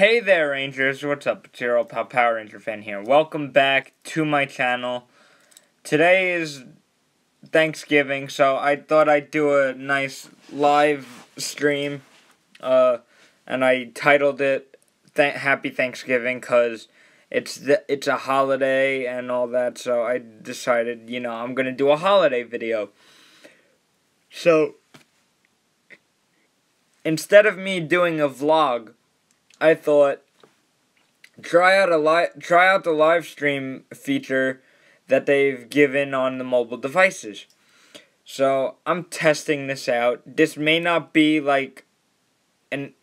Hey there, Rangers. What's up? It's your old pal Power Ranger fan here. Welcome back to my channel. Today is Thanksgiving, so I thought I'd do a nice live stream. And I titled it Happy Thanksgiving because it's a holiday and all that, so I decided, I'm going to do a holiday video. So, instead of me doing a vlog, I thought try out the live stream feature that they've given on the mobile devices. So I'm testing this out. This may not be like an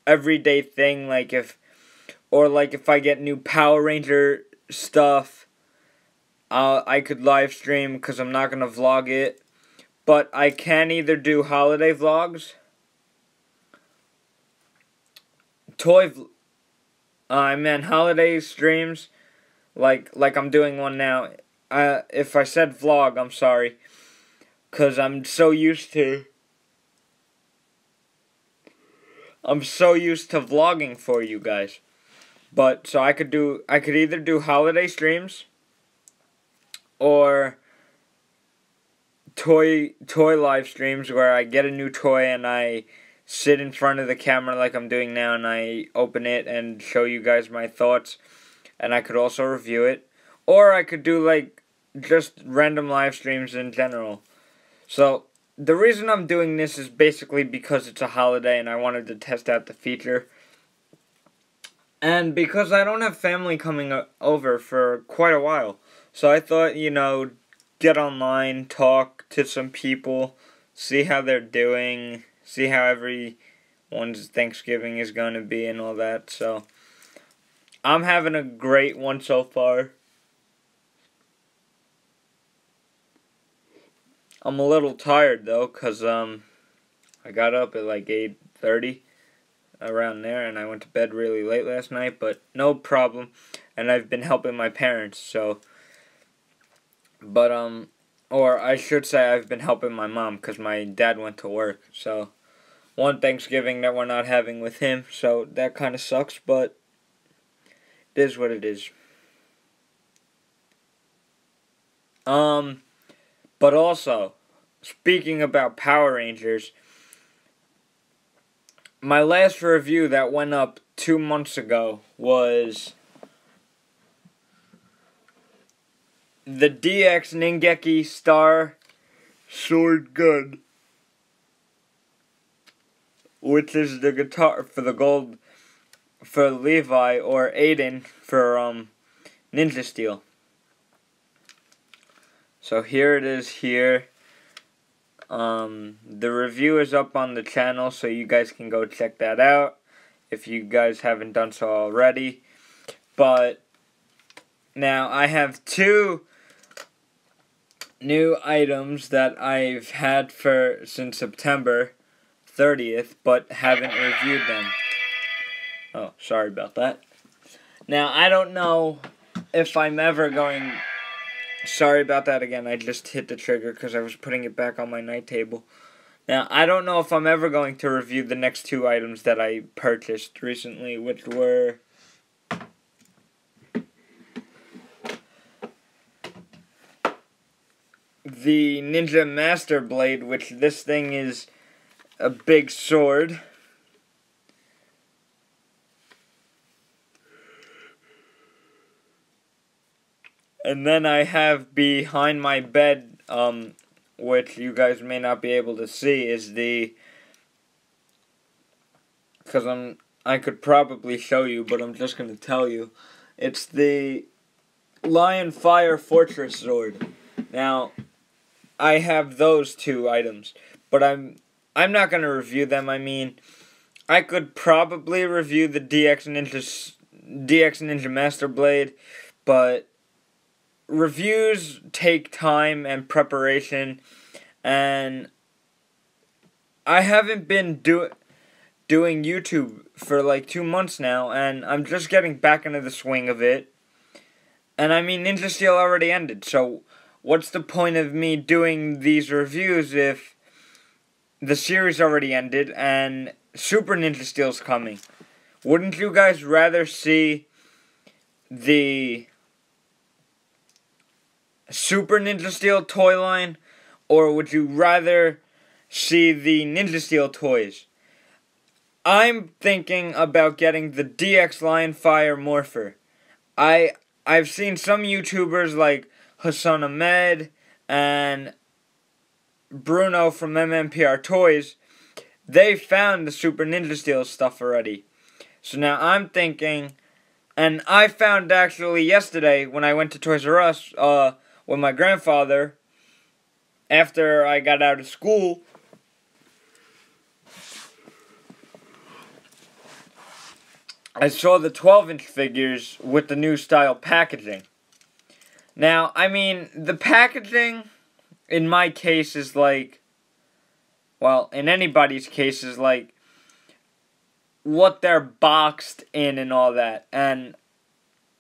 everyday thing, like if I get new Power Ranger stuff, I could live stream because I'm not gonna vlog it. But I can either do holiday vlogs, holiday streams, like I'm doing one now. If I said vlog, I'm sorry, cause I'm so used to vlogging for you guys. But so I could either do holiday streams or toy live streams where I get a new toy and I sit in front of the camera like I'm doing now and I open it and show you guys my thoughts, and I could also review it, or I could do like just random live streams in general. So the reason I'm doing this is basically because it's a holiday and I wanted to test out the feature, and because I don't have family coming over for quite a while. So I thought, get online, talk to some people, see how they're doing, see how everyone's Thanksgiving is going to be and all that. So I'm having a great one so far. I'm a little tired though, cause I got up at like 8:30, around there, and I went to bed really late last night, but no problem. And I've been helping my parents, so, but or I should say I've been helping my mom, cause my dad went to work. So one Thanksgiving that we're not having with him, so that kind of sucks, but it is what it is. But also, speaking about Power Rangers, my last review that went up 2 months ago was the DX Ningeki Star Sword Gun, which is the guitar for the gold for Levi, or Aiden for Ninja Steel. So here it is here. The review is up on the channel, so you guys can go check that out if you guys haven't done so already. But now I have 2 new items that I've had since September 30th, but haven't reviewed them. Oh, sorry about that. Now, I don't know if I'm ever going... Sorry about that again, I just hit the trigger because I was putting it back on my night table. Now, I don't know if I'm ever going to review the next 2 items that I purchased recently, which were the Ninja Master Blade, which this thing is a big sword. And then I have behind my bed, which you guys may not be able to see, is because I could probably show you, but I'm just going to tell you. It's the Lion Fire Fortress Sword. Now, I have those 2 items, but I'm not going to review them. I mean, I could probably review the DX Ninja Master Blade, but reviews take time and preparation, and I haven't been doing YouTube for like 2 months now, and I'm just getting back into the swing of it. And I mean, Ninja Steel already ended, so what's the point of me doing these reviews if the series already ended and Super Ninja Steel's coming? Wouldn't you guys rather see the Super Ninja Steel toy line, or would you rather see the Ninja Steel toys? I'm thinking about getting the DX Lionfire Morpher. I've seen some YouTubers like Hassan Ahmed and Bruno from MMPR Toys. They found the Super Ninja Steel stuff already. So now I'm thinking, and I found actually yesterday when I went to Toys R Us with my grandfather after I got out of school. I saw the 12-inch figures with the new style packaging. Now, I mean, the packaging in my case is like, well, in anybody's case is like what they're boxed in and all that. And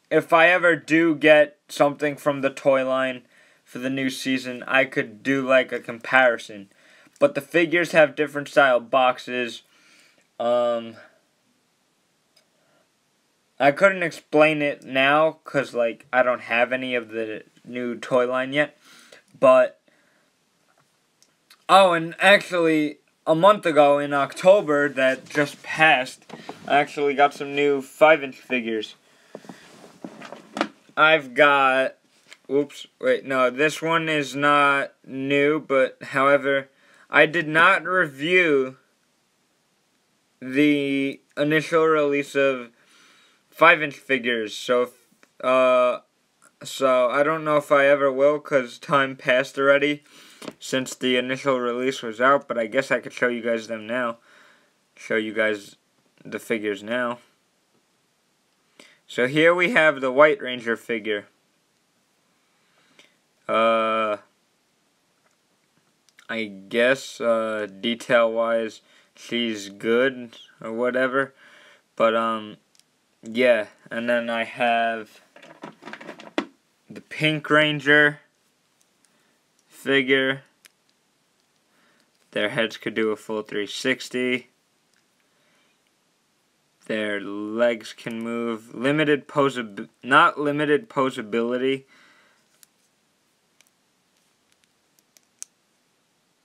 if I ever do get something from the toy line for the new season, I could do like a comparison. But the figures have different style boxes. I couldn't explain it now because like I don't have any of the new toy line yet. But oh, and actually a month ago in October that just passed, I actually got some new 5-inch figures. I've got, oops, wait, no, this one is not new, but however, I did not review the initial release of 5-inch figures, so I don't know if I ever will, because time passed already since the initial release was out, but I guess I could show you guys them now. Show you guys the figures now. So here we have the White Ranger figure. I guess detail-wise she's good or whatever, but yeah, and then I have the Pink Ranger figure. Their heads could do a full 360. Their legs can move. Not limited posability.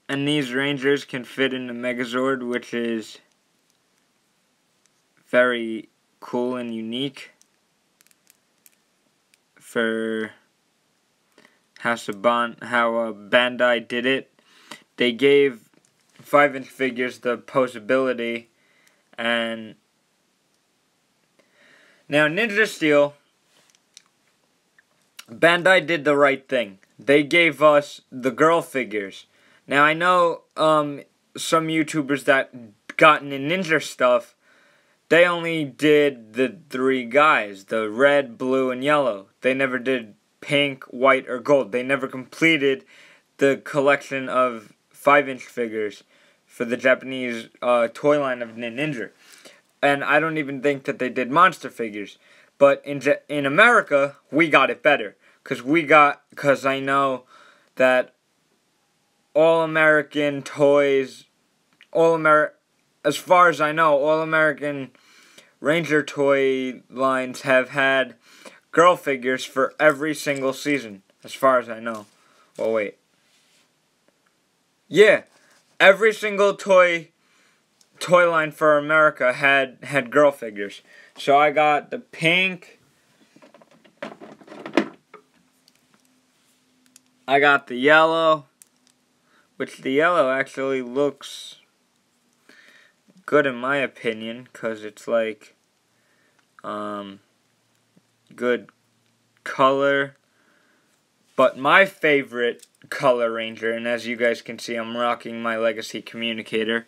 And these Rangers can fit in the Megazord, which is very cool and unique for how Bandai did it. They gave 5-inch figures the posability, and now Ninja Steel, Bandai did the right thing. They gave us the girl figures. Now I know some YouTubers that got into Ninja stuff, they only did the 3 guys, the red, blue, and yellow. They never did pink, white, or gold. They never completed the collection of 5-inch figures for the Japanese toy line of Ninja. And I don't even think that they did monster figures. But in America, we got it better. Because I know that All-American toys, as far as I know, All-American Ranger toy lines have had girl figures for every single season, as far as I know. Well, wait. Yeah, every single toy line for America had girl figures. So I got the pink, I got the yellow, which the yellow actually looks good in my opinion, because it's like good color. But my favorite color Ranger, and as you guys can see, I'm rocking my Legacy Communicator,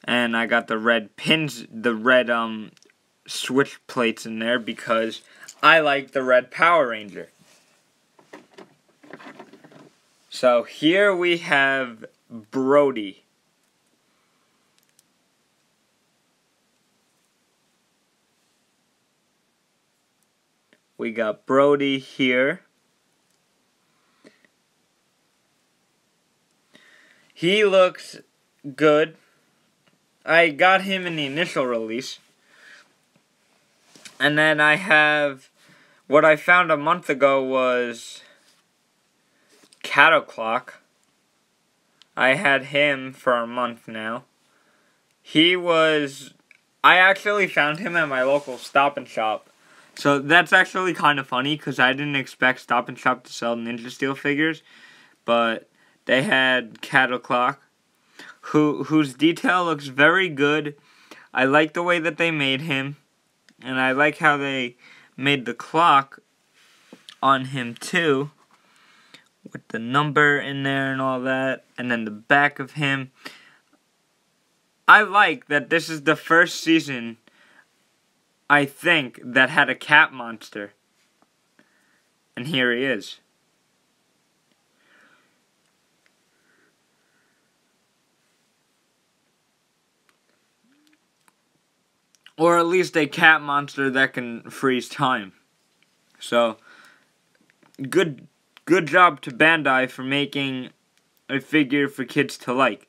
and I got the red pins, the red switch plates in there because I like the red Power Ranger. So here we have Brody. We got Brody here. He looks good. I got him in the initial release. And then I have, what I found a month ago was Cattle Clock. I had him for a month now. I actually found him at my local Stop and Shop. So that's actually kind of funny because I didn't expect Stop and Shop to sell Ninja Steel figures. But they had Cattle Clock, whose detail looks very good. I like the way that they made him. And I like how they made the clock on him too, with the number in there and all that, and then the back of him. I like that this is the first season, I think, that had a cat monster. And here he is. Or at least a cat monster that can freeze time. So, good job to Bandai for making a figure for kids to like.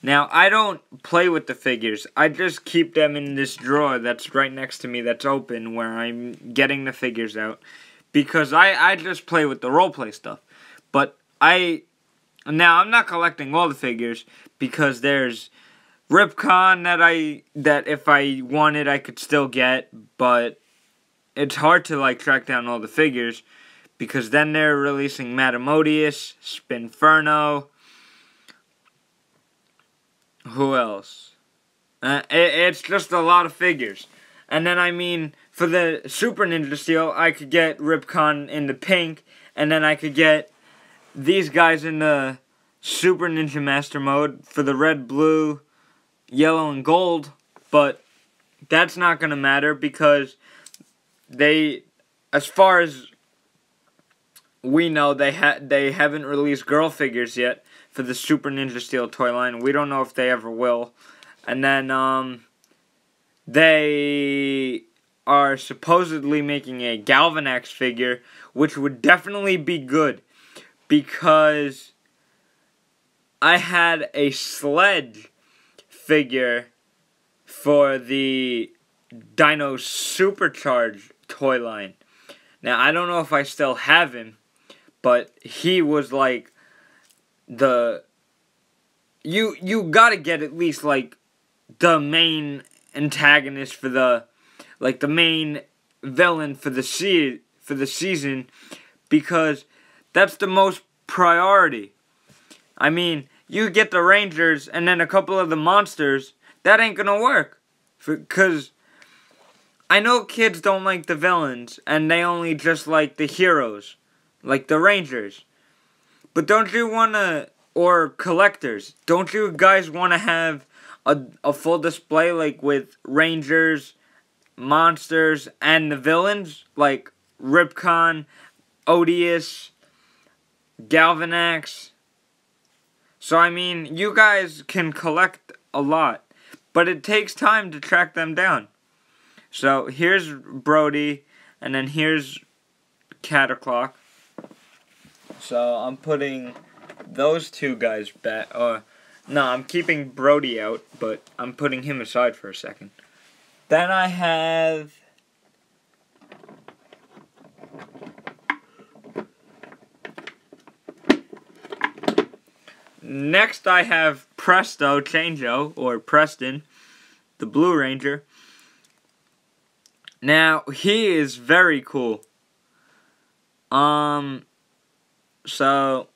Now, I don't play with the figures. I just keep them in this drawer that's right next to me that's open where I'm getting the figures out. Because I just play with the roleplay stuff. But now I'm not collecting all the figures because there's Ripcon that if I wanted I could still get, but it's hard to like track down all the figures because then they're releasing Matamodius, Spinferno. Who else? It's just a lot of figures. And then I mean, for the Super Ninja Steel, I could get Ripcon in the pink, and then I could get these guys in the Super Ninja Master mode for the red, blue, yellow, and gold, but that's not going to matter because as far as we know, they haven't released girl figures yet for the Super Ninja Steel toy line. We don't know if they ever will. And then they are supposedly making a Galvanax figure, which would definitely be good because I had a Sledge figure for the Dino Supercharge toy line. Now, I don't know if I still have him, but he was like you gotta get at least like the main antagonist for the main villain for the season because that's the most priority. I mean, you get the Rangers and then a couple of the monsters, that ain't gonna work. Because I know kids don't like the villains and they only just like the heroes, like the Rangers. But don't you wanna, or collectors, don't you guys wanna have a full display like with Rangers, monsters, and the villains? Like Ripcon, Odious, Galvanax. So, I mean, you guys can collect a lot, but it takes time to track them down. So, here's Brody, and then here's Cattle Clock. So, I'm putting those two guys back. No, I'm keeping Brody out, but I'm putting him aside for a second. Then I have next I have Presto Changeo, or Preston, the Blue Ranger. Now, he is very cool. So,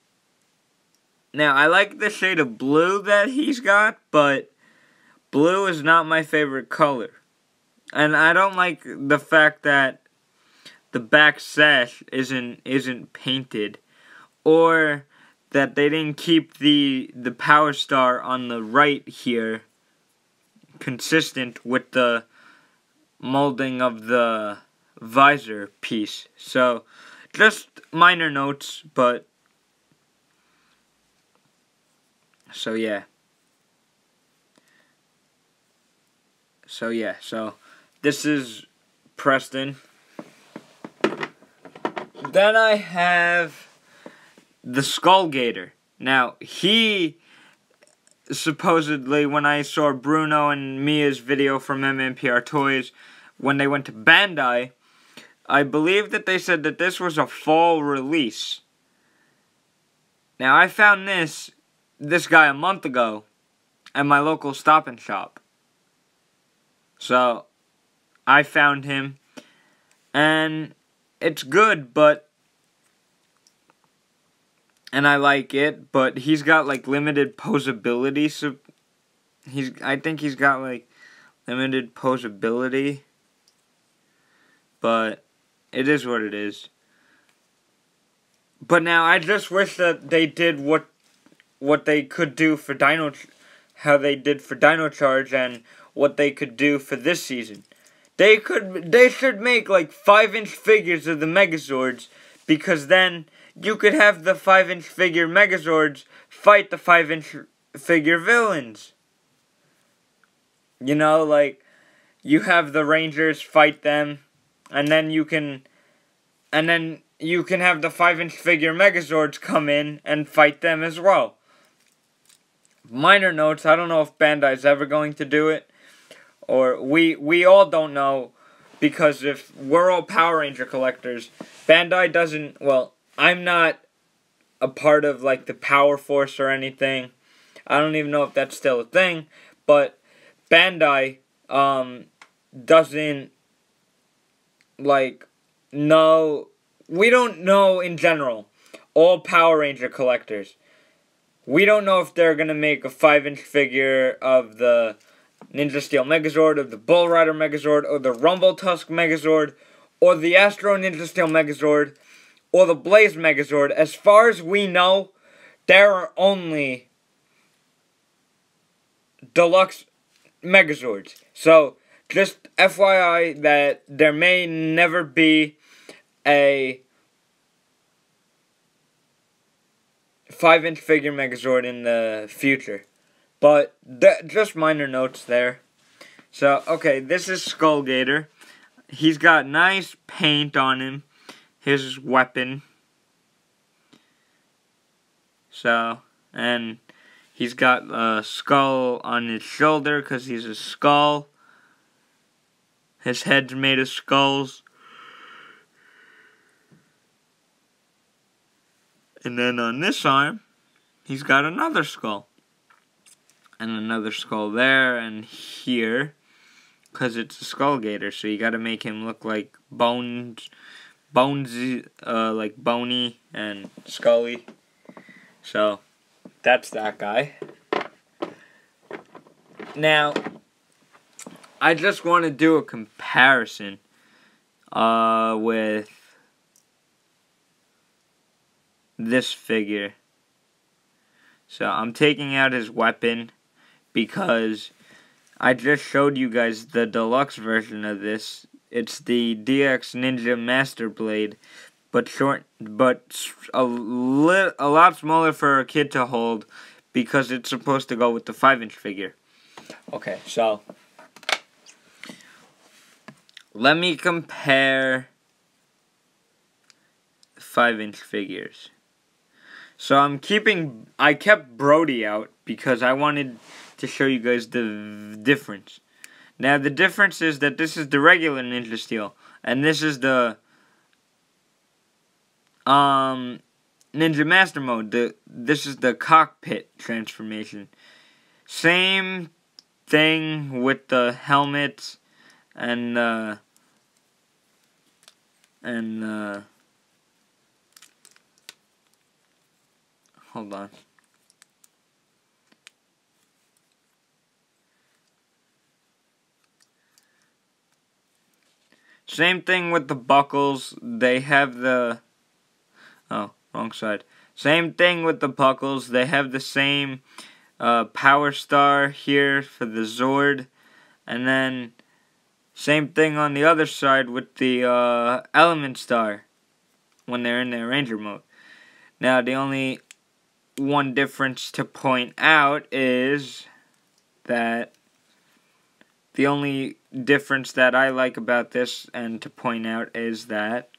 now, I like the shade of blue that he's got, but blue is not my favorite color. And I don't like the fact that the back sash isn't painted, or that they didn't keep the Power Star on the right here consistent with the molding of the visor piece. So, just minor notes, but so yeah. So this is Preston. Then I have the Skullgator. Now, he supposedly, when I saw Bruno and Mia's video from MMPR Toys, when they went to Bandai, I believe that they said that this was a fall release. Now, I found this guy a month ago at my local Stop and Shop. So, I found him, and it's good, and I like it, but he's got, like, limited posability, so I think he's got, like, limited posability, but it is what it is. But now, I just wish that they did what they could do for how they did for Dino Charge, and what they could do for this season. They should make, like, 5-inch figures of the Megazords, because then you could have the 5-inch figure Megazords fight the 5-inch figure villains. You know, like, you have the Rangers fight them, and then you can have the 5-inch figure Megazords come in and fight them as well. Minor notes, I don't know if Bandai's ever going to do it, or we all don't know, because if we're all Power Ranger collectors, Bandai doesn't, well, I'm not a part of, like, the Power Force or anything. I don't even know if that's still a thing, but Bandai doesn't, like, know, we don't know in general, all Power Ranger collectors. We don't know if they're going to make a 5-inch figure of the Ninja Steel Megazord, of the Bull Rider Megazord, or the Rumble Tusk Megazord, or the Astro Ninja Steel Megazord, or the Blaze Megazord. As far as we know, there are only deluxe Megazords. So, just FYI that there may never be a 5-inch figure Megazord in the future. But, just minor notes there. So, okay, this is Skullgator. He's got nice paint on him. His weapon. So, and he's got a skull on his shoulder because he's a skull. His head's made of skulls. And then on this arm, he's got another skull. And another skull there and here. Because it's a Skullgator, so you gotta make him look like bonesy, like bony and scully. So, that's that guy. Now, I just want to do a comparison with this figure. So, I'm taking out his weapon because I just showed you guys the deluxe version of this. It's the DX Ninja Master Blade, but a lot smaller for a kid to hold because it's supposed to go with the 5-inch figure. Okay, so let me compare 5-inch figures. So I kept Brody out because I wanted to show you guys the difference. Now the difference is that this is the regular Ninja Steel, and this is the Ninja Master Mode. This is the cockpit transformation. Same thing with the helmets and hold on. Same thing with the buckles. They have the... Oh, wrong side. Same thing with the buckles. They have the same Power Star here for the Zord. And then same thing on the other side with the Element Star when they're in their Ranger mode. Now, the only one difference to point out is that the only difference that I like about this and to point out is that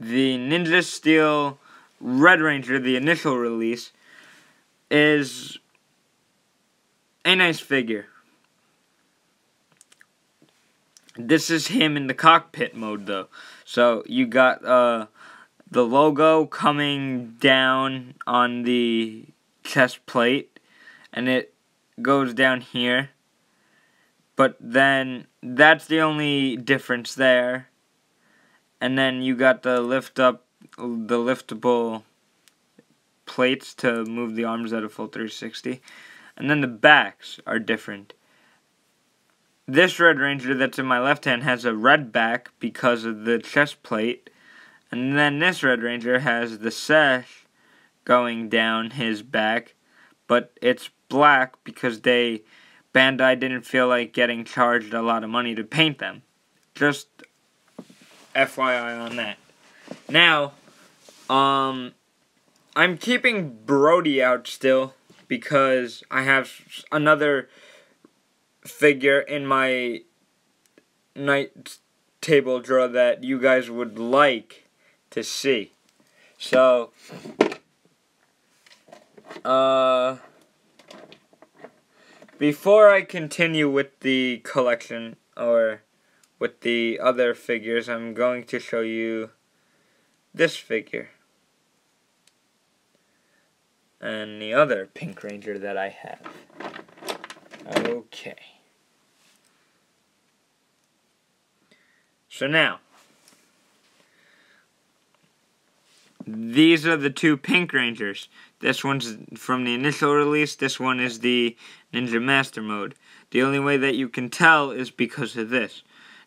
the Ninja Steel Red Ranger, the initial release, is a nice figure. This is him in the cockpit mode, though. So you got the logo coming down on the chest plate, and it goes down here. But then that's the only difference there. And then you got the liftable plates to move the arms at a full 360. And then the backs are different. This Red Ranger that's in my left hand has a red back because of the chest plate. And then this Red Ranger has the sash going down his back. But it's black because Bandai didn't feel like getting charged a lot of money to paint them. Just FYI on that. Now, I'm keeping Brody out still because I have another figure in my night table drawer that you guys would like to see. So, before I continue with the collection, or with the other figures, I'm going to show you this figure. And the other Pink Ranger that I have. Okay. So now, these are the two Pink Rangers. This one's from the initial release, this one is the Ninja Master Mode. The only way that you can tell is because of this.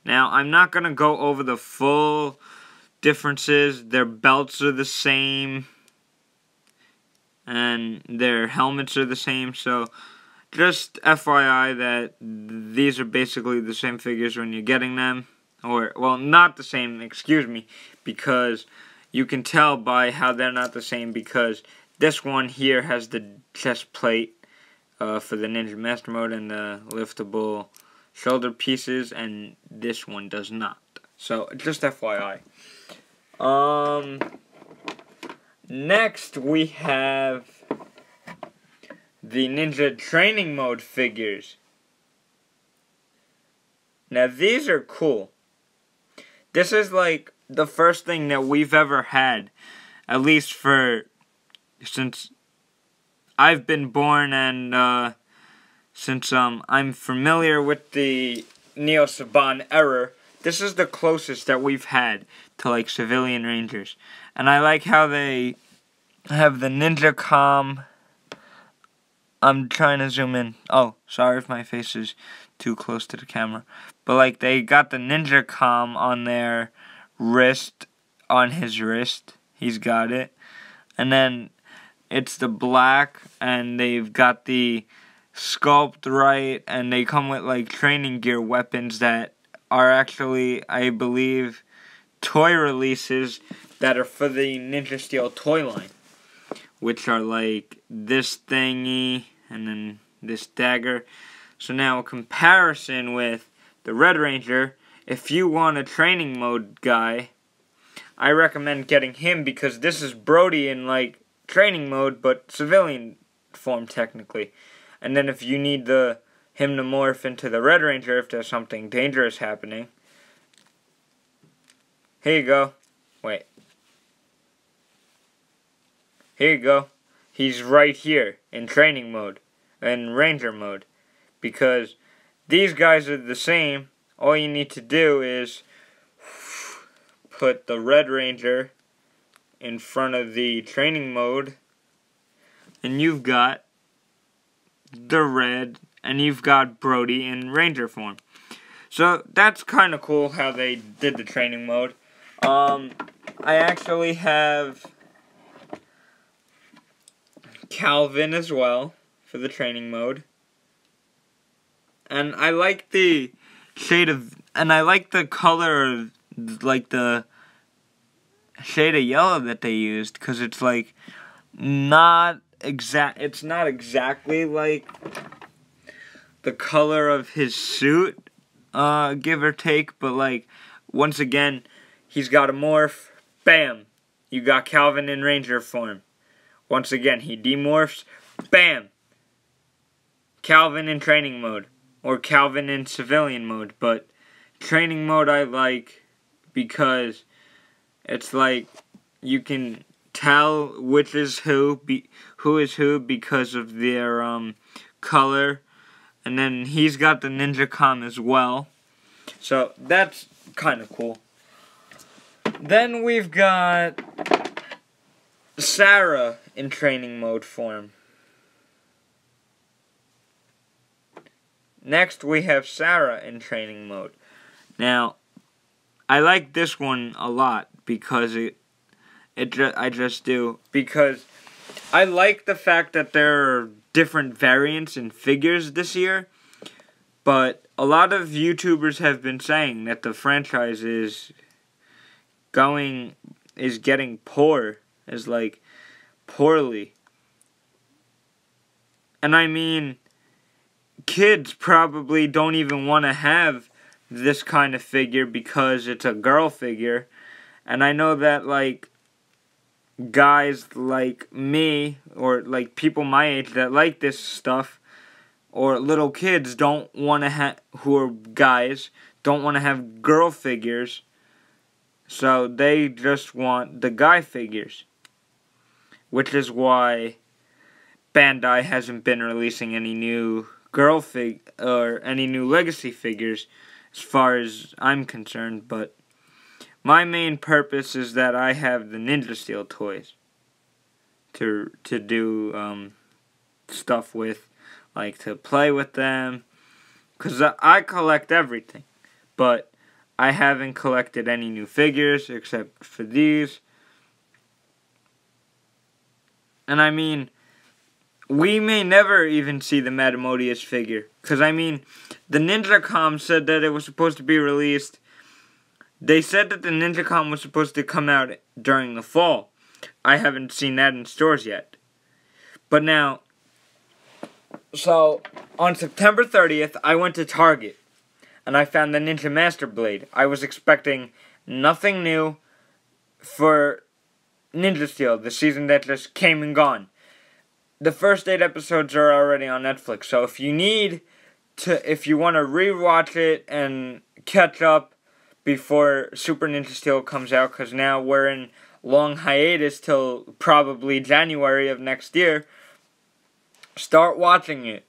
Now, I'm not going to go over the full differences. Their belts are the same, and their helmets are the same, so just FYI that these are basically the same figures when you're getting them. Or, well, not the same, excuse me, because you can tell by how they're not the same, because this one here has the chest plate for the Ninja Master Mode and the liftable shoulder pieces, and this one does not. So, just FYI. Next we have the Ninja Training Mode figures. Now, these are cool. This is like the first thing that we've ever had, at least since I've been born, and since I'm familiar with the Neo Saban era. This is the closest that we've had to like civilian Rangers. And I like how they have the Ninja Com. I'm trying to zoom in. Oh, sorry if my face is too close to the camera. But like they got the Ninja Com on their wrist, on his wrist. He's got it. And then it's the black, and they've got the sculpt right, and they come with like training gear weapons that are actually, I believe, toy releases that are for the Ninja Steel toy line, which are like this thingy and then this dagger. So now, a comparison with the Red Ranger, if you want a training mode guy, I recommend getting him, because this is Brody in like training mode, but civilian form technically. And then if you need him to morph into the Red Ranger if there's something dangerous happening, here you go. Wait. Here you go. He's right here in training mode, in Ranger mode. Because these guys are the same. All you need to do is put the Red Ranger in front of the training mode, and you've got the red, and you've got Brody in Ranger form. So that's kind of cool how they did the training mode. I actually have Calvin as well for the training mode. And I like the shade of, and I like the color of, like the shade of yellow that they used, because it's like it's not exactly like the color of his suit, give or take, but like, once again, he's got a morph, bam, you got Calvin in Ranger form. Once again, he demorphs, bam, Calvin in training mode, or Calvin in civilian mode, but training mode I like because it's like you can tell which is who is who because of their color, and then he's got the ninja com as well, so that's kind of cool. Then we've got Sarah in training mode form. Next we have Sarah in training mode. Now, I like this one a lot because I just do, because I like the fact that there are different variants in figures this year, but a lot of YouTubers have been saying that the franchise is getting poor, is like poorly. And I mean, kids probably don't even want to have this kind of figure because it's a girl figure. And I know that like guys like me, or like people my age that like this stuff, or little kids don't want to have, who are guys, don't want to have girl figures, so they just want the guy figures, which is why Bandai hasn't been releasing any new or any new Legacy figures as far as I'm concerned. But my main purpose is that I have the Ninja Steel toys to do stuff with, like to play with them, because I collect everything, but I haven't collected any new figures except for these. And I mean, we may never even see the Metamodius figure, because I mean, the NinjaCom said that it was supposed to be released. They said that the NinjaCom was supposed to come out during the fall. I haven't seen that in stores yet. But now, so on September 30th, I went to Target and I found the Ninja Master Blade. I was expecting nothing new for Ninja Steel, the season that just came and gone. The first 8 episodes are already on Netflix, so if you want to rewatch it and catch up before Super Ninja Steel comes out, because now we're in long hiatus till probably January of next year, start watching it.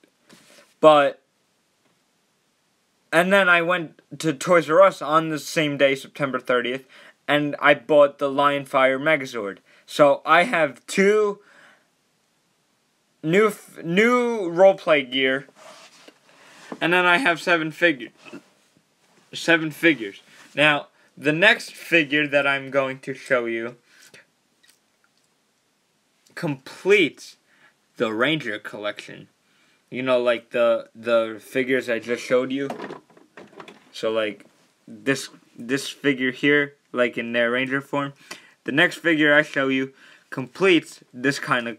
And then I went to Toys R Us on the same day, September 30th, and I bought the Lionfire Megazord. So I have 2 new roleplay gear, and then I have 7 figures. Now, the next figure that I'm going to show you completes the Ranger collection. You know, like the figures I just showed you. So like this figure here, like in their Ranger form. The next figure I show you completes this kind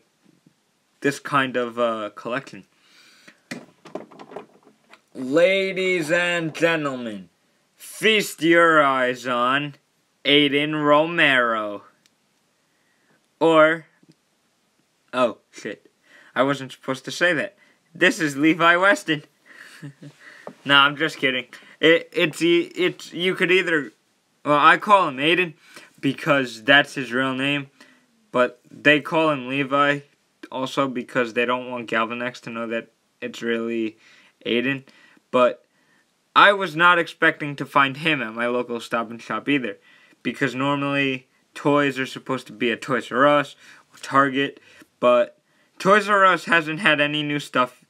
of collection. Ladies and gentlemen, feast your eyes on Aiden Romero. Or, oh shit, I wasn't supposed to say that. This is Levi Weston. Nah, I'm just kidding. It's you could either, well, I call him Aiden because that's his real name, but they call him Levi also because they don't want Galvanex to know that it's really Aiden. But I was not expecting to find him at my local Stop and Shop either, because normally toys are supposed to be at Toys R Us or Target, but Toys R Us hasn't had any new stuff.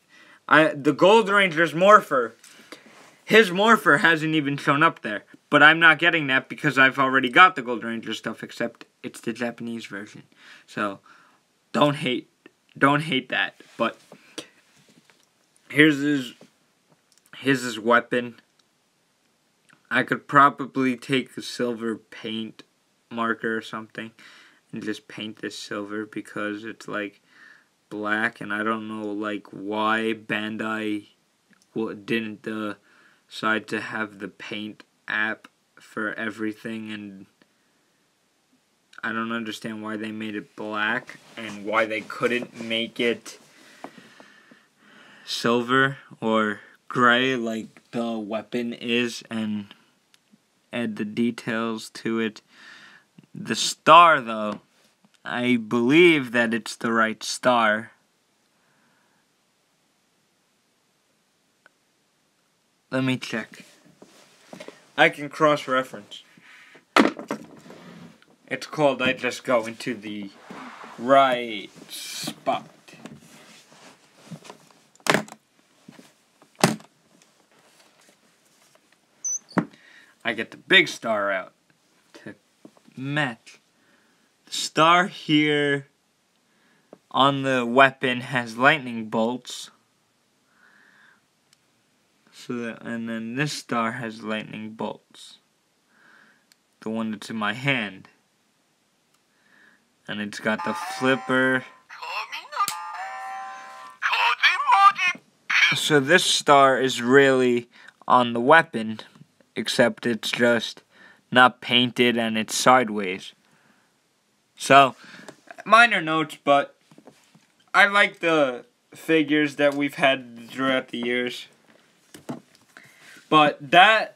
The Gold Ranger's Morpher, his Morpher hasn't even shown up there, but I'm not getting that because I've already got the Gold Ranger stuff, except it's the Japanese version. So don't hate that. But here's his weapon. I could probably take a silver paint marker or something and just paint this silver because it's like black, and I don't know like why Bandai didn't decide to have the paint app for everything, and I don't understand why they made it black and why they couldn't make it silver or gray like the weapon is and add the details to it. The star, though, I believe that it's the right star. Let me check. I can cross-reference. It's called I just go into the right spot. I get the big star out to match. The star here on the weapon has lightning bolts. And then this star has lightning bolts. The one that's in my hand. And it's got the flipper. So this star is really on the weapon, except it's just not painted and it's sideways. So, minor notes, but I like the figures that we've had throughout the years. But that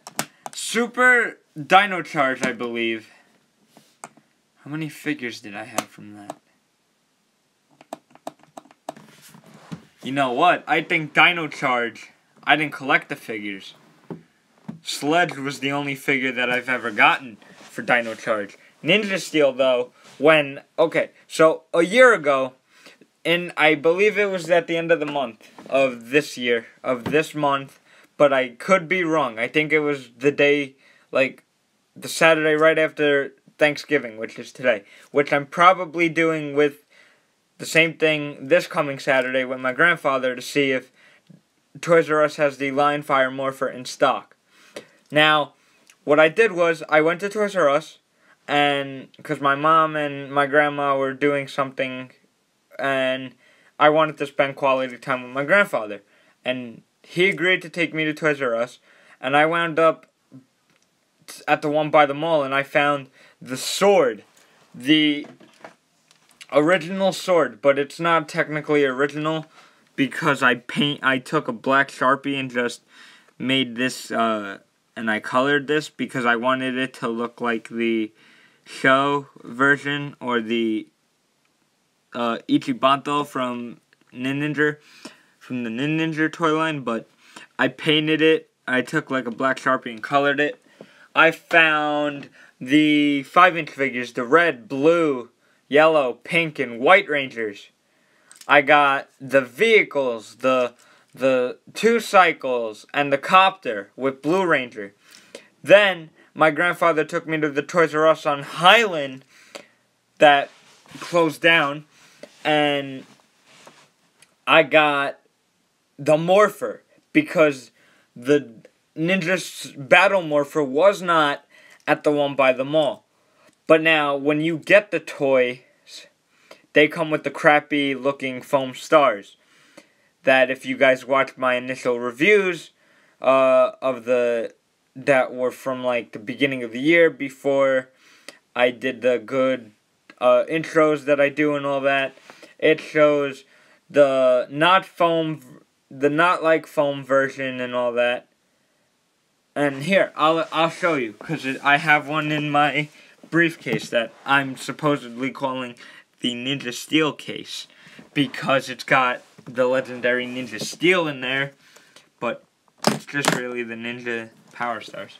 Super Dino Charge, I believe. How many figures did I have from that? You know what? I think Dino Charge, I didn't collect the figures. Sledge was the only figure that I've ever gotten for Dino Charge. Ninja Steel, though, so a year ago, and I believe it was at the end of the month of this year, of this month, but I could be wrong. I think it was the day, like, the Saturday right after Thanksgiving, which is today, which I'm probably doing with the same thing this coming Saturday with my grandfather to see if Toys R Us has the Lion Fire Morpher in stock. Now, what I did was, I went to Toys R Us, and because my mom and my grandma were doing something, and I wanted to spend quality time with my grandfather, and he agreed to take me to Toys R Us, and I wound up at the one by the mall, and I found the sword, the original sword, but it's not technically original because I took a black Sharpie and just made this, and I colored this because I wanted it to look like the show version or the Ichibanto from Ninja. From the Ninja toy line, but I painted it. I took like a black Sharpie and colored it. I found the 5-inch figures, the red, blue, yellow, pink, and white Rangers. I got the vehicles, the 2 cycles, and the copter with Blue Ranger. Then my grandfather took me to the Toys R Us on Highland that closed down, and I got the Morpher, because the Ninja Battle Morpher was not at the one by the mall. But now, when you get the toys, they come with the crappy looking foam stars. That if you guys watched my initial reviews that were from like the beginning of the year before I did the good intros that I do and all that, it shows the not like foam version and all that. And here, I'll show you, because I have one in my briefcase that I'm supposedly calling the Ninja Steel case, because it's got the legendary Ninja Steel in there, but it's just really the Ninja Power Stars.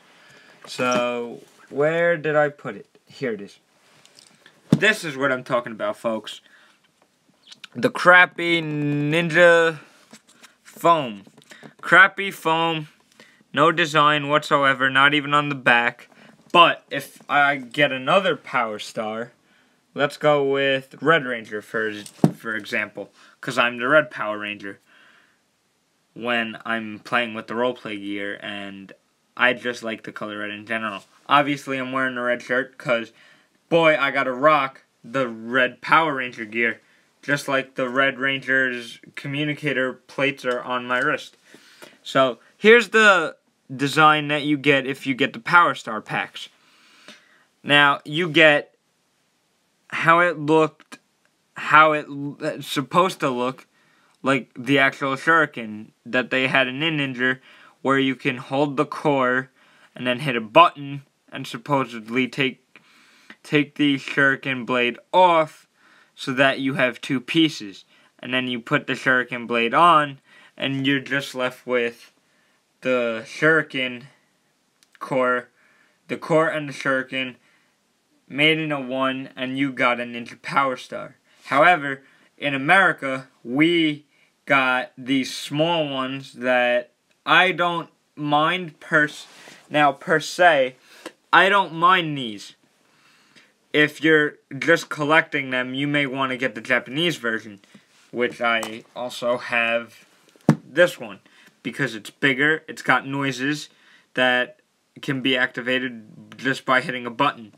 So, where did I put it? Here it is. This is what I'm talking about, folks. The crappy Ninja foam. Crappy foam. No design whatsoever, not even on the back. But if I get another Power Star, let's go with Red Ranger for example, because I'm the Red Power Ranger when I'm playing with the roleplay gear, and I just like the color red in general. Obviously, I'm wearing a red shirt because, boy, I gotta rock the Red Power Ranger gear, just like the Red Ranger's communicator plates are on my wrist. So, here's the design that you get if you get the Power Star packs. Now, you get how it's supposed to look like the actual shuriken that they had in Ninja, where you can hold the core and then hit a button and supposedly take the shuriken blade off so that you have two pieces. And then you put the shuriken blade on and you're just left with the shuriken core, the core and the shuriken made in a one, and you got a Ninja Power Star. However, in America, we got these small ones that I don't mind per se. I don't mind these. If you're just collecting them, you may want to get the Japanese version, which I also have this one, because it's bigger, it's got noises that can be activated just by hitting a button.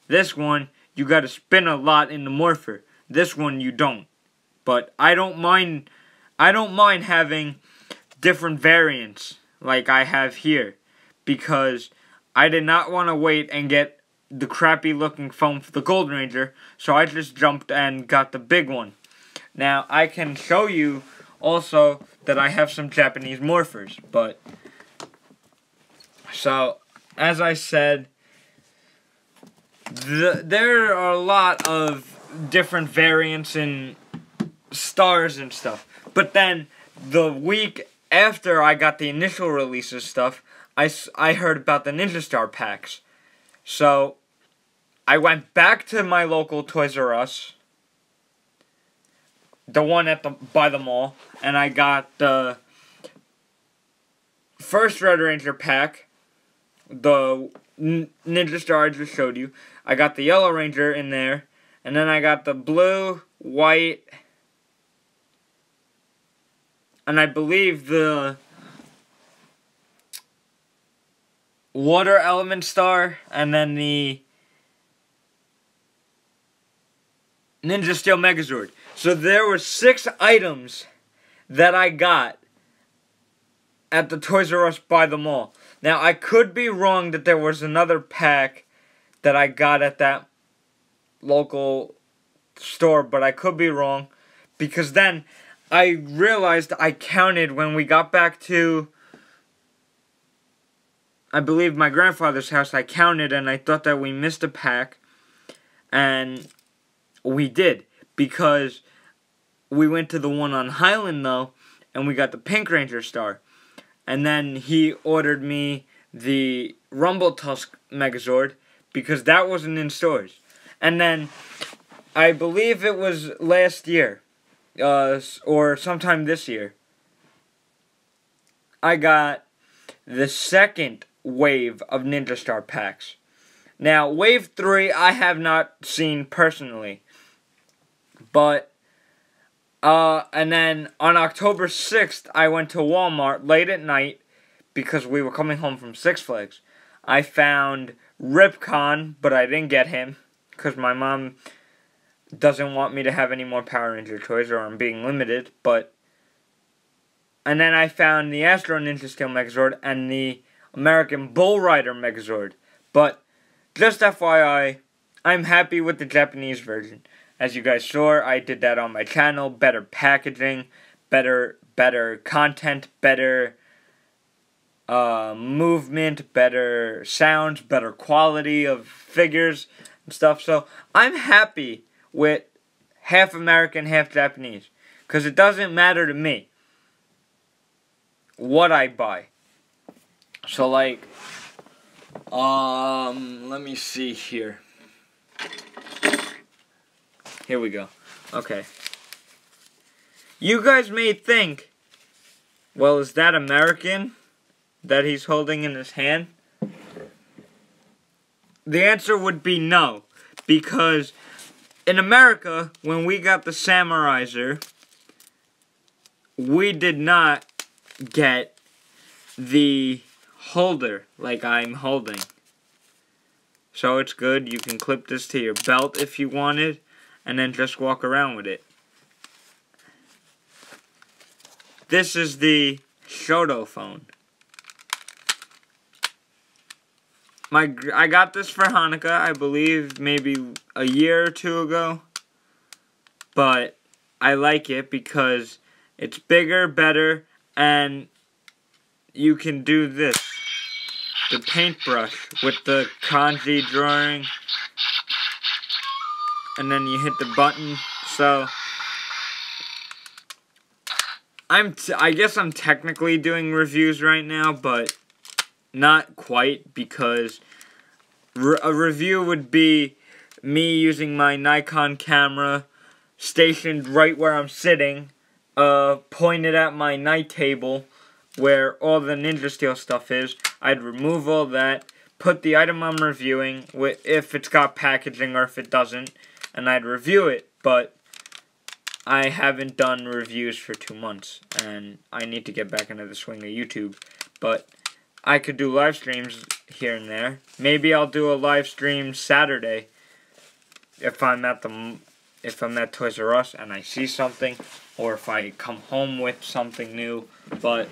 This one, you gotta spin a lot in the morpher. This one, you don't. But I don't mind having different variants like I have here, because I did not want to wait and get the crappy looking phone for the Gold Ranger, so I just jumped and got the big one. Now, I can show you also that I have some Japanese morphers, but so, as I said, there are a lot of different variants and stars and stuff. But then, the week after I got the initial releases stuff, I heard about the Ninja Star packs. So, I went back to my local Toys R Us, the one by the mall, and I got the first Red Ranger pack, the Ninja Star I just showed you. I got the Yellow Ranger in there, and then I got the blue, white, and I believe the Water Element Star, and then the Ninja Steel Megazord. So there were 6 items that I got at the Toys R Us by the mall. Now, I could be wrong that there was another pack that I got at that local store, but I could be wrong, because then I realized I counted when we got back to, I believe, my grandfather's house. I counted and I thought that we missed a pack, and we did, because we went to the one on Highland, though, and we got the Pink Ranger Star. And then he ordered me the Rumble Tusk Megazord, because that wasn't in stores. And then, I believe it was last year, or sometime this year, I got the second wave of Ninja Star packs. Now, Wave 3 I have not seen personally. But, and then on October 6th, I went to Walmart late at night because we were coming home from Six Flags. I found Ripcon, but I didn't get him because my mom doesn't want me to have any more Power Ranger toys, or I'm being limited. And then I found the Astro Ninja Steel Megazord and the American Bull Rider Megazord. But, just FYI, I'm happy with the Japanese version. As you guys saw, I did that on my channel. Better packaging, better content, better movement, better sounds, better quality of figures and stuff. So I'm happy with half American, half Japanese, because it doesn't matter to me what I buy. So like, let me see here. Here we go. Okay. You guys may think, well, is that American that he's holding in his hand? The answer would be no. Because in America, when we got the Samuraizer, we did not get the holder like I'm holding. So it's good. You can clip this to your belt if you wanted, and then just walk around with it. This is the Shoto phone. I got this for Hanukkah, I believe, maybe a year or two ago. But I like it because It's bigger, better, and you can do this. The paintbrush with the kanji drawing. And then you hit the button. So I guess I'm technically doing reviews right now, but not quite, because a review would be me using my Nikon camera stationed right where I'm sitting, pointed at my night table where all the Ninja Steel stuff is. I'd remove all that, put the item I'm reviewing, if it's got packaging or if it doesn't, and I'd review it. But I haven't done reviews for 2 months, and I need to get back into the swing of YouTube. But I could do live streams here and there. Maybe I'll do a live stream Saturday if I'm at Toys R Us and I see something, or if I come home with something new. But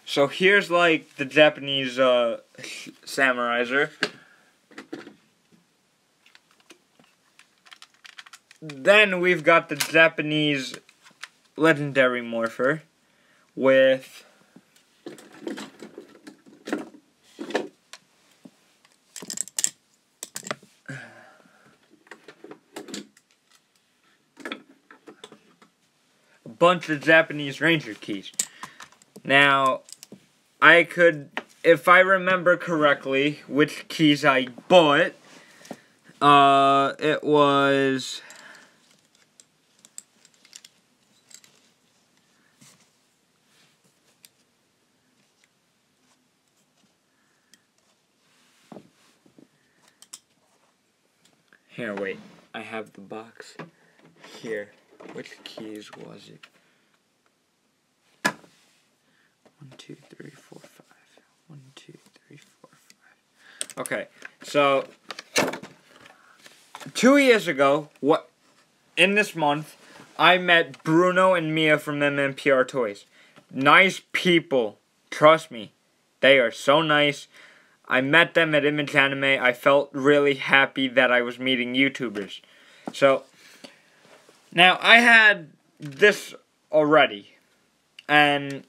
so here's like the Japanese Samuraiser. Then we've got the Japanese Legendary Morpher with a bunch of Japanese Ranger keys. Now, I could, if I remember correctly, which keys I bought, it was here, wait, I have the box here. Which keys was it? 1, 2, 3, 4, 5. 1, 2, 3, 4, 5. Okay, so 2 years ago, in this month, I met Bruno and Mia from MMPR Toys. Nice people, trust me. They are so nice. I met them at Image Anime. I felt really happy that I was meeting YouTubers. So, now I had this already, and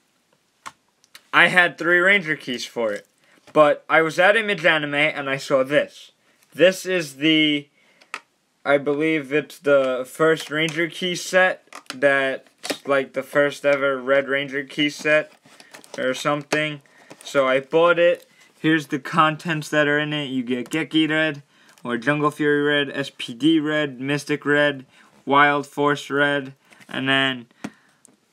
I had 3 Ranger keys for it. But I was at Image Anime and I saw this. This is I believe it's the first Ranger key set, that's like the first ever Red Ranger key set or something. So I bought it. Here's the contents that are in it. You get Geki Red, or Jungle Fury Red, SPD Red, Mystic Red, Wild Force Red, and then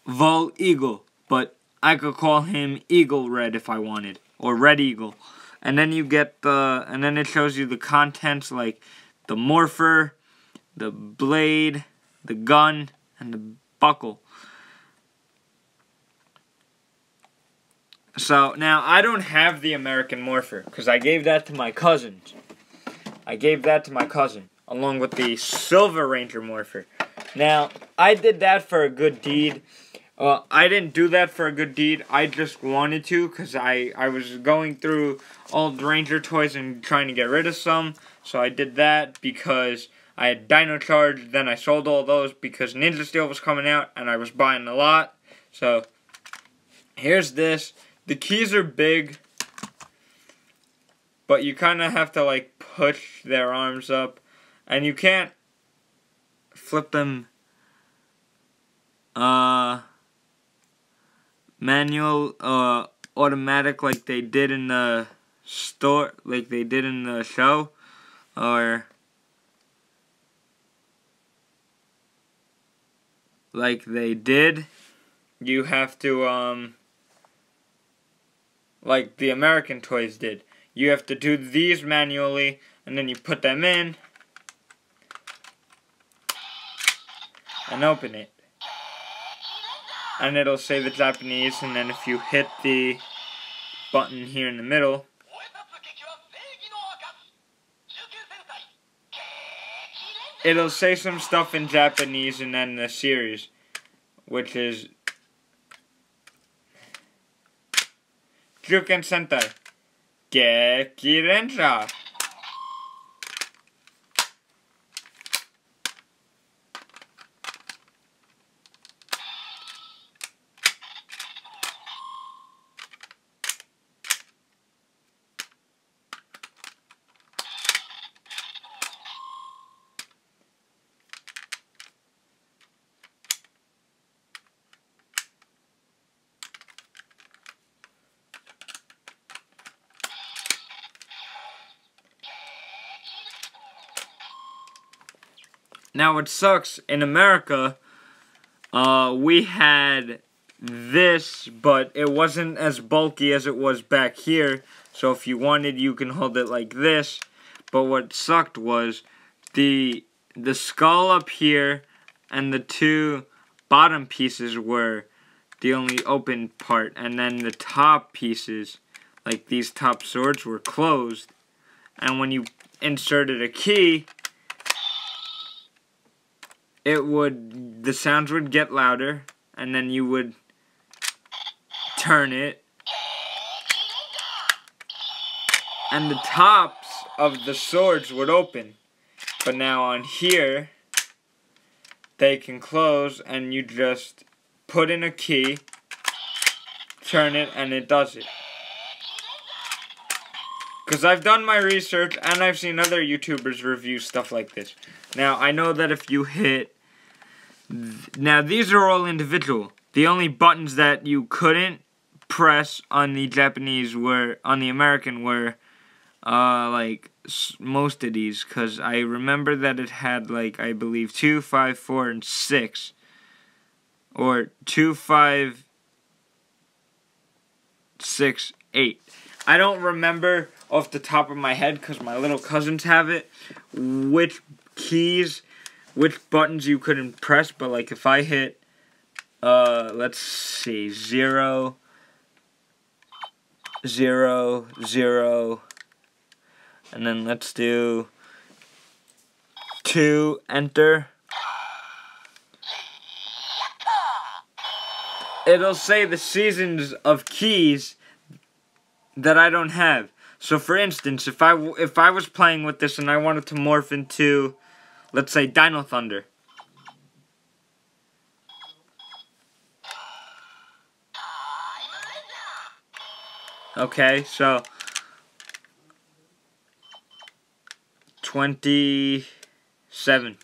Vol Eagle. But I could call him Eagle Red if I wanted, or Red Eagle. And then you get and then it shows you the contents, like the morpher, the blade, the gun, and the buckle. So, now, I don't have the American Morpher, because I gave that to my cousins. Along with the Silver Ranger Morpher. Now, I did that for a good deed. Well, I didn't do that for a good deed. I just wanted to, because I was going through old Ranger toys and trying to get rid of some. So I did that because I had Dino Charge. Then I sold all those because Ninja Steel was coming out and I was buying a lot. So here's this. The keys are big, but you kind of have to like push their arms up, and you can't flip them manual automatic like they did in the store, like they did in the show, or like they did. You have to like the American toys did. You have to do these manually, and then you put them in and open it. And it'll say the Japanese, and then if you hit the button here in the middle, it'll say some stuff in Japanese, and then the series, which is Juken Sentai Geki Rensha. Now what sucks, in America, we had this, but it wasn't as bulky as it was back here. So if you wanted, you can hold it like this. But what sucked was the skull up here and the two bottom pieces were the only open part, and then the top pieces, like these top swords, were closed. And when you inserted a key, the sounds would get louder, and then you would turn it, and the tops of the swords would open. But now on here, they can close, and you just put in a key, turn it, and it does it. Because I've done my research, and I've seen other YouTubers review stuff like this. Now, I know that if you hit... Now, these are all individual. The only buttons that you couldn't press on the Japanese were... On the American were... like, most of these. Because I remember that it had, like, I believe 2, 5, 4, and 6. Or 2, 5, 6, 8. I don't remember off the top of my head, because my little cousins have it, which buttons you couldn't press. But like if I hit, let's see, 0, 0, 0, and then let's do 2, enter. It'll say the seasons of keys that I don't have. So for instance, if I was playing with this and I wanted to morph into, let's say, Dino Thunder. Okay, so 27.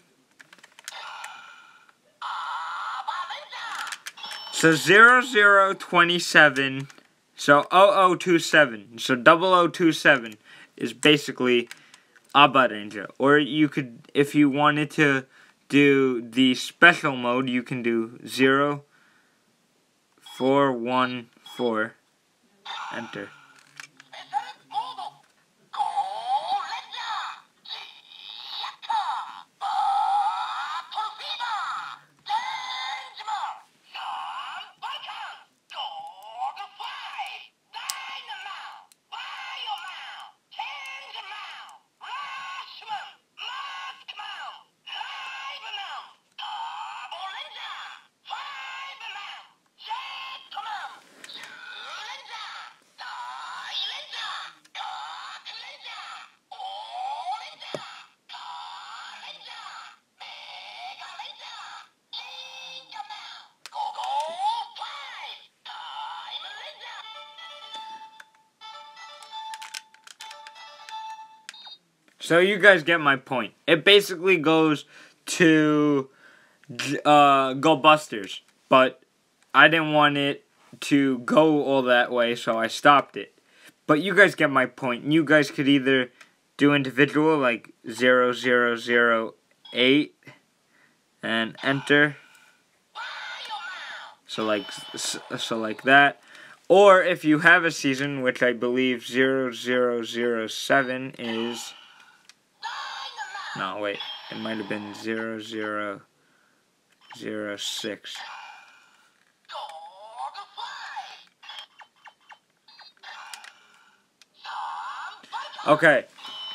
So 0027, so 0027, so 0027 is basically Aba Ranger. Or you could, if you wanted to do the special mode, you can do 0414, enter. So you guys get my point. It basically goes to Go Busters, but I didn't want it to go all that way, so I stopped it. But you guys get my point. You guys could either do individual, like 0008, and enter. So like that. Or if you have a season, which I believe 0007 is... No, wait. It might have been 0006. Okay.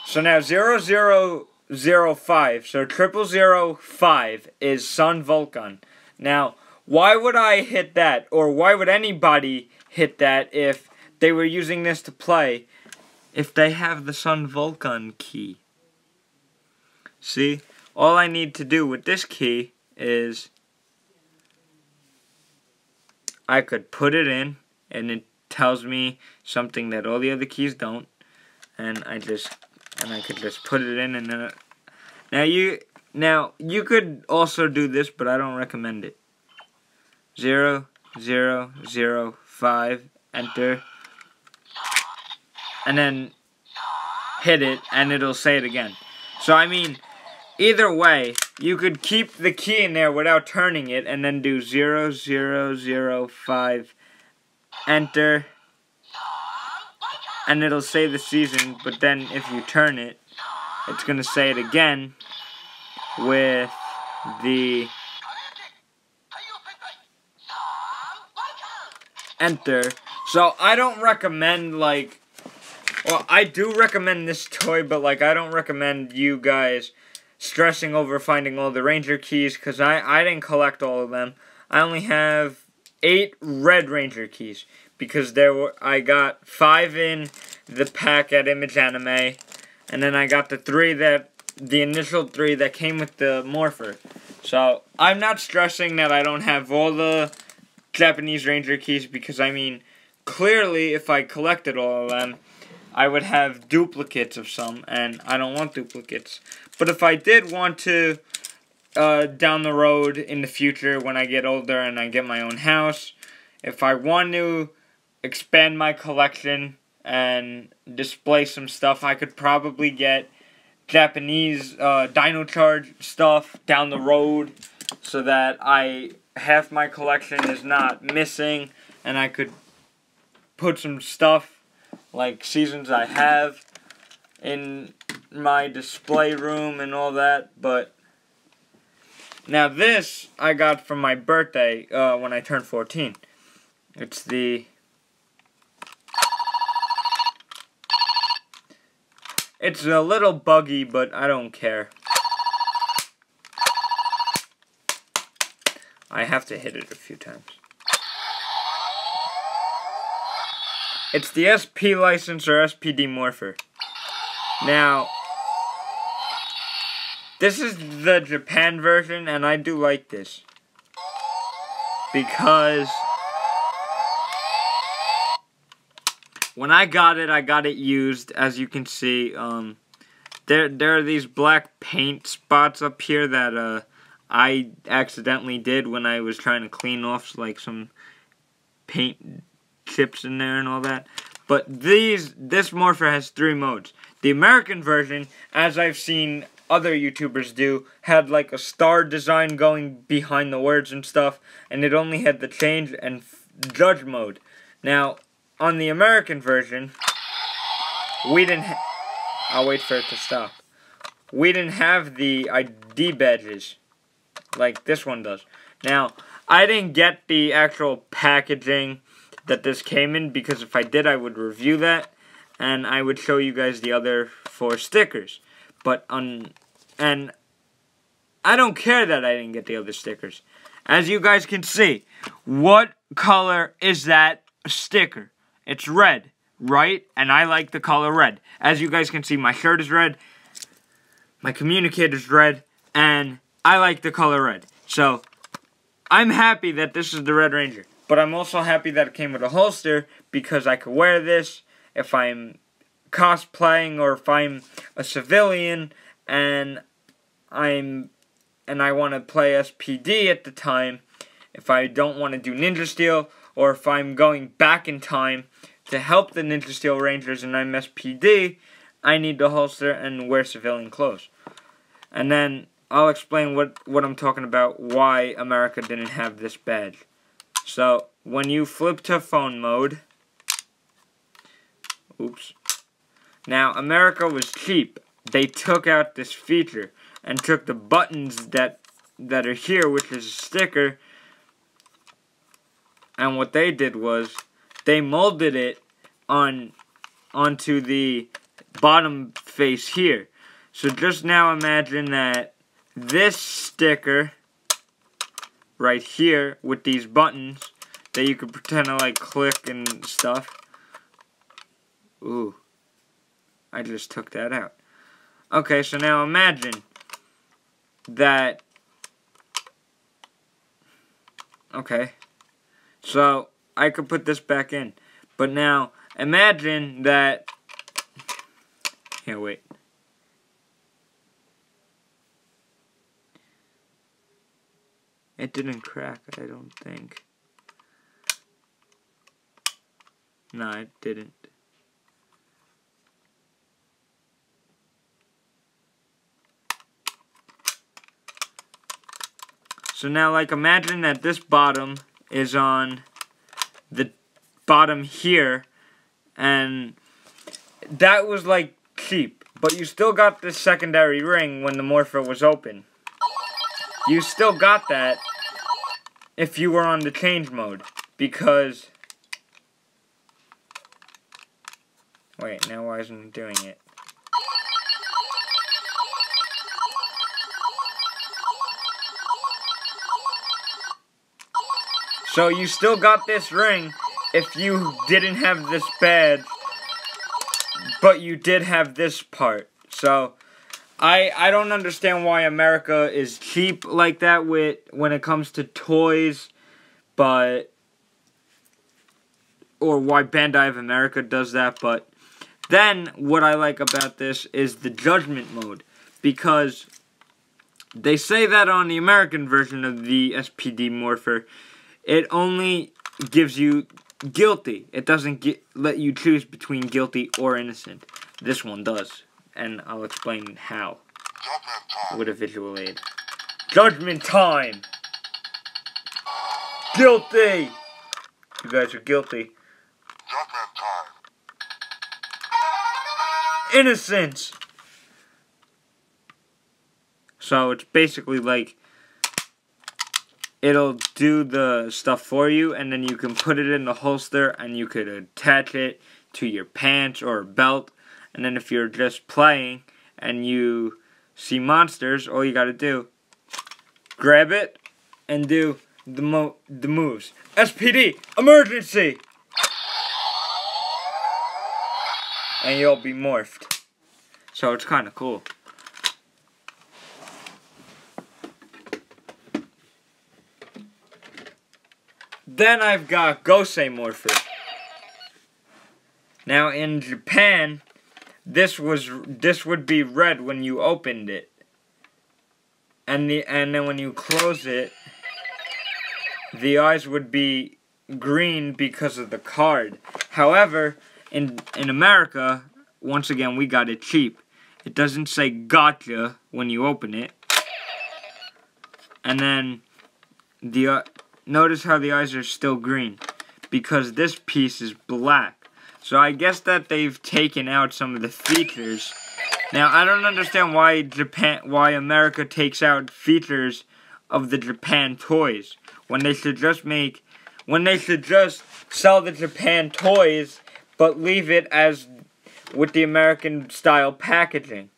So now 0005. So 0005 is Sun Vulcan. Now, why would I hit that? Or why would anybody hit that if they were using this to play if they have the Sun Vulcan key? See, all I need to do with this key is I could put it in, and it tells me something that all the other keys don't, and I could just put it in, and then now you could also do this, but I don't recommend it. 0005, enter, and then hit it, and it'll say it again. So I mean, either way, you could keep the key in there without turning it, and then do 0005, enter, and it'll say the season, but then if you turn it, it's going to say it again with the enter. So I don't recommend, like, well, I do recommend this toy, but, like, I don't recommend you guys stressing over finding all the Ranger keys, because I didn't collect all of them. I only have 8 red Ranger keys, because I got 5 in the pack at Image Anime, and then I got the initial 3 that came with the Morpher. So I'm not stressing that I don't have all the Japanese Ranger keys, because, I mean, clearly if I collected all of them, I would have duplicates of some, and I don't want duplicates. But if I did want to, down the road in the future, when I get older and I get my own house, if I want to expand my collection and display some stuff, I could probably get Japanese Dino Charge stuff down the road, so that half my collection is not missing, and I could put some stuff like seasons I have in my display room and all that. But now this I got from my birthday when I turned 14. It's it's a little buggy, but I don't care. I have to hit it a few times. It's the SP license or SPD Morpher. Now, this is the Japan version, and I do like this, because when I got it used. As you can see, there are these black paint spots up here that I accidentally did when I was trying to clean off like some paint chips in there and all that. But this Morpher has 3 modes. The American version, as I've seen other YouTubers do, had like a star design going behind the words and stuff, and it only had the change and judge mode. Now, on the American version, we didn't I'll wait for it to stop. We didn't have the ID badges like this one does. Now, I didn't get the actual packaging that this came in, because if I did, I would review that, and I would show you guys the other 4 stickers. And I don't care that I didn't get the other stickers. As you guys can see, what color is that sticker? It's red, right? And I like the color red. As you guys can see, my shirt is red, my communicator's red, and I like the color red. So, I'm happy that this is the Red Ranger. But I'm also happy that it came with a holster, because I could wear this if I'm cosplaying or if I'm a civilian and I want to play SPD at the time, if I don't want to do Ninja Steel, or if I'm going back in time to help the Ninja Steel Rangers and I'm SPD, I need the holster and wear civilian clothes. And then I'll explain what I'm talking about, why America didn't have this badge. So, when you flip to phone mode, oops. Now, America was cheap. They took out this feature and took the buttons that are here, which is a sticker, and what they did was they molded it onto the bottom face here. So just now imagine that this sticker right here with these buttons that you could pretend to like click and stuff. Ooh, I just took that out. Okay, so now imagine that. Okay, so I could put this back in, but now imagine that. Here, wait. It didn't crack, I don't think. No, it didn't. So now, like, imagine that this bottom is on the bottom here, and that was, like, cheap. But you still got this secondary ring when the Morpher was open. You still got that if you were on the change mode, because... Wait, now why isn't it doing it? So you still got this ring if you didn't have this badge, but you did have this part. So I don't understand why America is cheap like that when it comes to toys, or why Bandai of America does that. But then what I like about this is the judgment mode, because they say that on the American version of the SPD Morpher, it only gives you guilty. It doesn't let you choose between guilty or innocent. This one does, and I'll explain how with a visual aid. Judgment time! Guilty! You guys are guilty. Judgment time. Innocent! So it's basically like, it'll do the stuff for you, and then you can put it in the holster, and you could attach it to your pants or a belt. And then if you're just playing and you see monsters, all you gotta do, grab it and do the moves. SPD, emergency! And you'll be morphed. So it's kind of cool. Then I've got Gosei Morpher. Now in Japan, this would be red when you opened it, and then when you close it, the eyes would be green because of the card. However, in America, once again, we got it cheap. It doesn't say gotcha when you open it, and then notice how the eyes are still green, because this piece is black. So I guess that they've taken out some of the features. Now I don't understand why America takes out features of the Japan toys when they should just sell the Japan toys but leave it as with the American style packaging.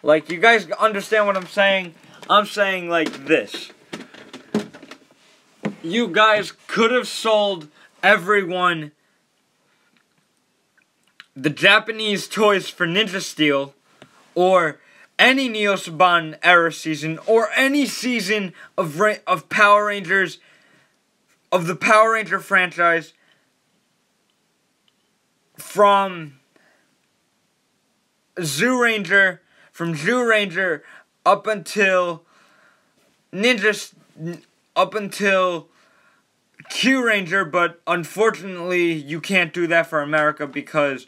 Like, you guys understand what I'm saying? I'm saying like this. You guys could have sold everyone the Japanese toys for Ninja Steel, or any Neo Saban era season, or any season of Power Rangers, of the Power Ranger franchise, from Zoo Ranger up until up until Q Ranger, but unfortunately you can't do that for America, because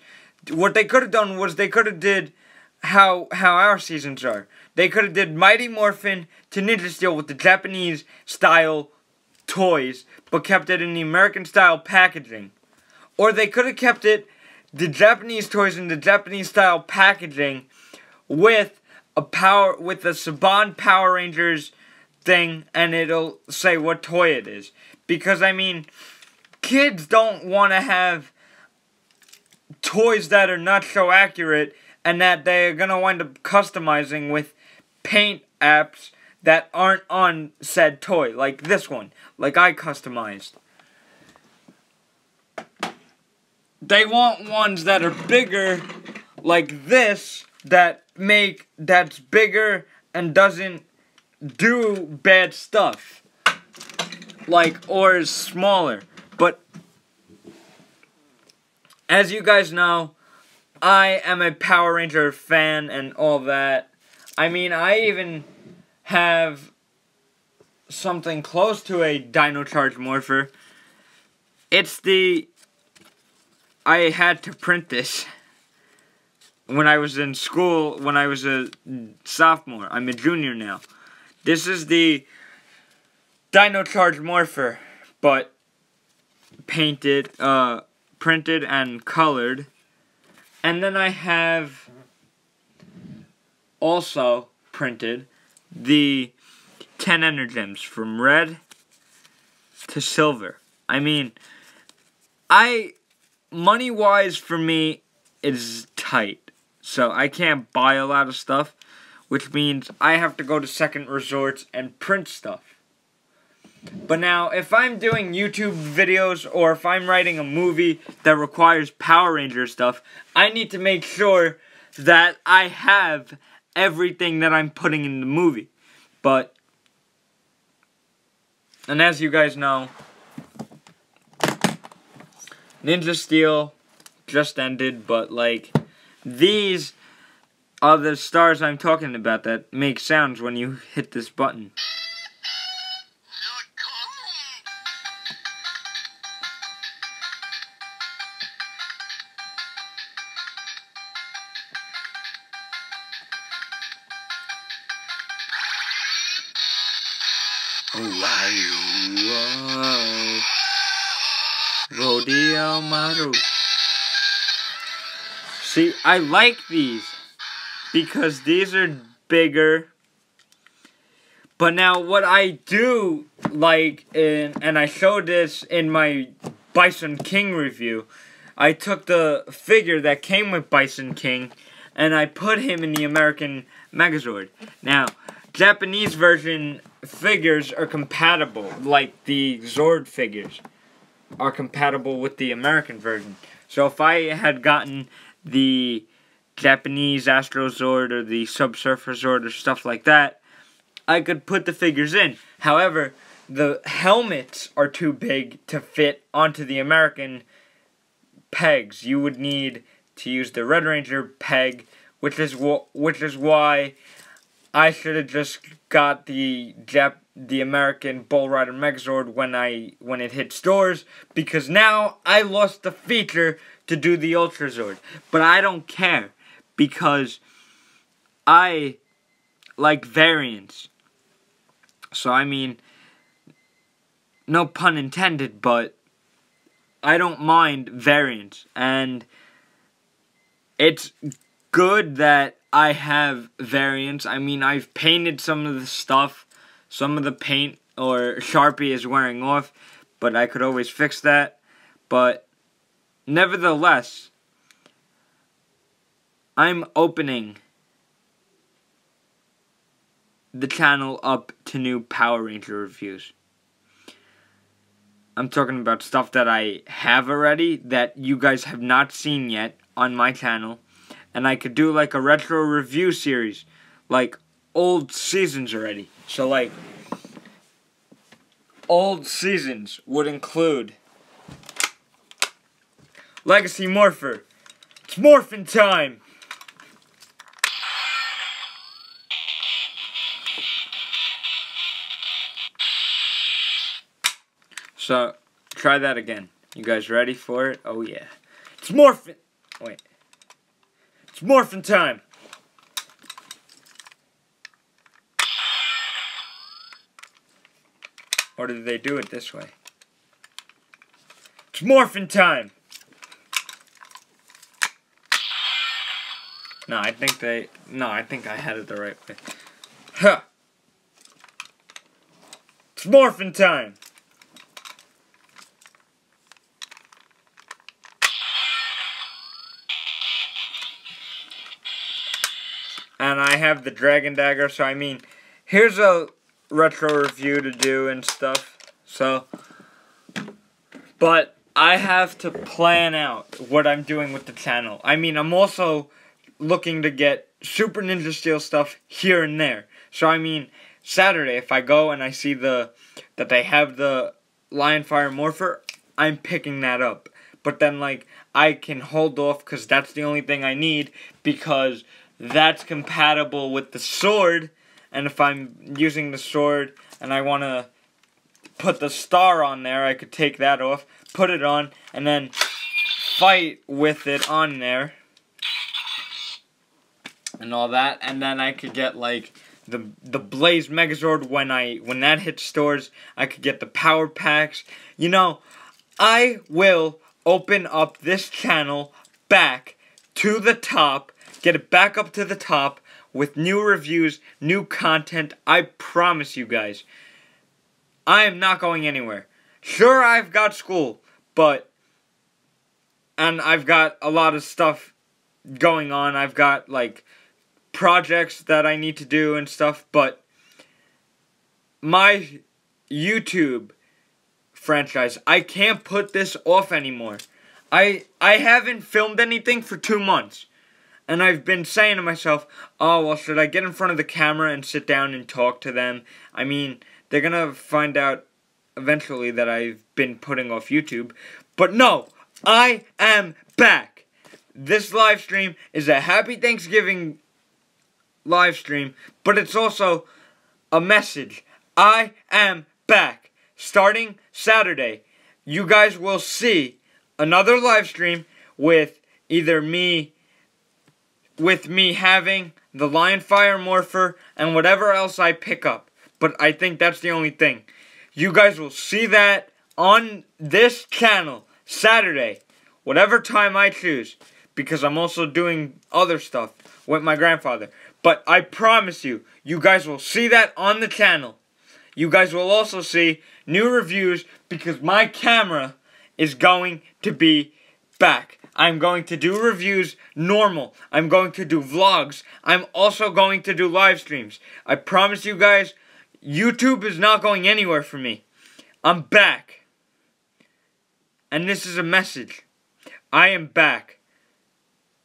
what they could have done was they could have did how our seasons are. They could have did Mighty Morphin to Ninja Steel with the Japanese style toys, but kept it in the American style packaging. Or they could have kept it, the Japanese toys in the Japanese style packaging, with a Saban Power Rangers thing, and it'll say what toy it is. Because, I mean, kids don't want to have toys that are not so accurate, and that they're going to wind up customizing with paint apps that aren't on said toy. Like this one. Like I customized. They want ones that are bigger, like this, that's bigger and doesn't do bad stuff. Or is smaller. But as you guys know, I am a Power Ranger fan and all that. I mean, I even have something close to a Dino Charge Morpher. I had to print this when I was in school, when I was a sophomore. I'm a junior now. This is the Dino Charge Morpher, but painted, printed and colored. And then I have also printed the 10 Energems from red to silver. I mean, money-wise for me, it's tight. So I can't buy a lot of stuff, which means I have to go to second resorts and print stuff. But now, if I'm doing YouTube videos or if I'm writing a movie that requires Power Ranger stuff, I need to make sure that I have everything that I'm putting in the movie. And as you guys know, Ninja Steel just ended, but like, these are the stars I'm talking about that make sounds when you hit this button. Whoa. Rodeo Maru. See, I like these because these are bigger. But now what I do like, and I showed this in my Bison King review, I took the figure that came with Bison King and I put him in the American Megazord. Now, Japanese version figures are compatible, like the Zord figures are compatible with the American version. So if I had gotten the Japanese Astro Zord or the Subsurfer Zord or stuff like that, I could put the figures in. However, the helmets are too big to fit onto the American pegs. You would need to use the Red Ranger peg, which is why I should have just got the American Bull Rider Megazord when it hit stores, because now I lost the feature to do the Ultra Zord. But I don't care, because I like variants. So I mean, no pun intended, but I don't mind variants, and it's good that I have variants. I mean, I've painted some of the stuff. Some of the paint or Sharpie is wearing off, but I could always fix that. But nevertheless, I'm opening the channel up to new Power Ranger reviews. I'm talking about stuff that I have already that you guys have not seen yet on my channel. And I could do like a retro review series, like old seasons already. So like, old seasons would include Legacy Morpher. It's morphin' time! So, try that again. You guys ready for it? Oh yeah. It's morphin'... Wait. It's morphin' time! Or did they do it this way? It's morphin' time! No, I think I had it the right way. Huh! It's morphin' time! And I have the Dragon Dagger, so I mean, here's a retro review to do and stuff. So, but I have to plan out what I'm doing with the channel. I mean, I'm also looking to get Super Ninja Steel stuff here and there. So I mean, Saturday, if I go and I see that they have the Lionfire Morpher, I'm picking that up. But then, like, I can hold off because that's the only thing I need, because that's compatible with the sword. And if I'm using the sword and I want to put the star on there, I could take that off, put it on, and then fight with it on there and all that. And then I could get like the Blaze Megazord when that hits stores. I could get the power packs. You know, I will open up this channel back to the top, get it back up to the top with new reviews, new content. I promise you guys. I am not going anywhere. Sure, I've got school, and I've got a lot of stuff going on. I've got, like, projects that I need to do and stuff, but my YouTube franchise, I can't put this off anymore. I haven't filmed anything for 2 months, and I've been saying to myself, oh, well, should I get in front of the camera and sit down and talk to them? I mean, they're gonna find out eventually that I've been putting off YouTube, but no, I am back. This live stream is a happy Thanksgiving live stream, but it's also a message. I am back. Starting Saturday, you guys will see another live stream with either me having the Lion Fire Morpher and whatever else I pick up. But I think that's the only thing. You guys will see that on this channel Saturday, whatever time I choose, because I'm also doing other stuff with my grandfather. But I promise you, you guys will see that on the channel. You guys will also see new reviews because my camera is going to be back. I'm going to do reviews normal. I'm going to do vlogs. I'm also going to do live streams. I promise you guys, YouTube is not going anywhere for me. I'm back. And this is a message. I am back.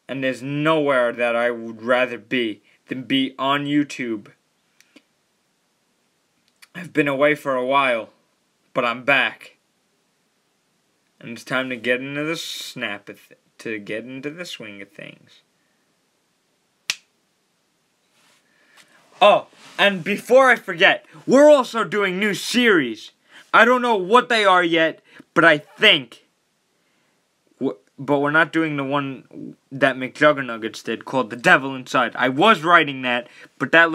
And there's nowhere that I would rather be than be on YouTube. I've been away for a while, but I'm back. And it's time to get into the swing of things. Oh, and before I forget, we're also doing new series. I don't know what they are yet, but I think. But we're not doing the one that McJuggernuggets did called The Devil Inside. I was writing that, but that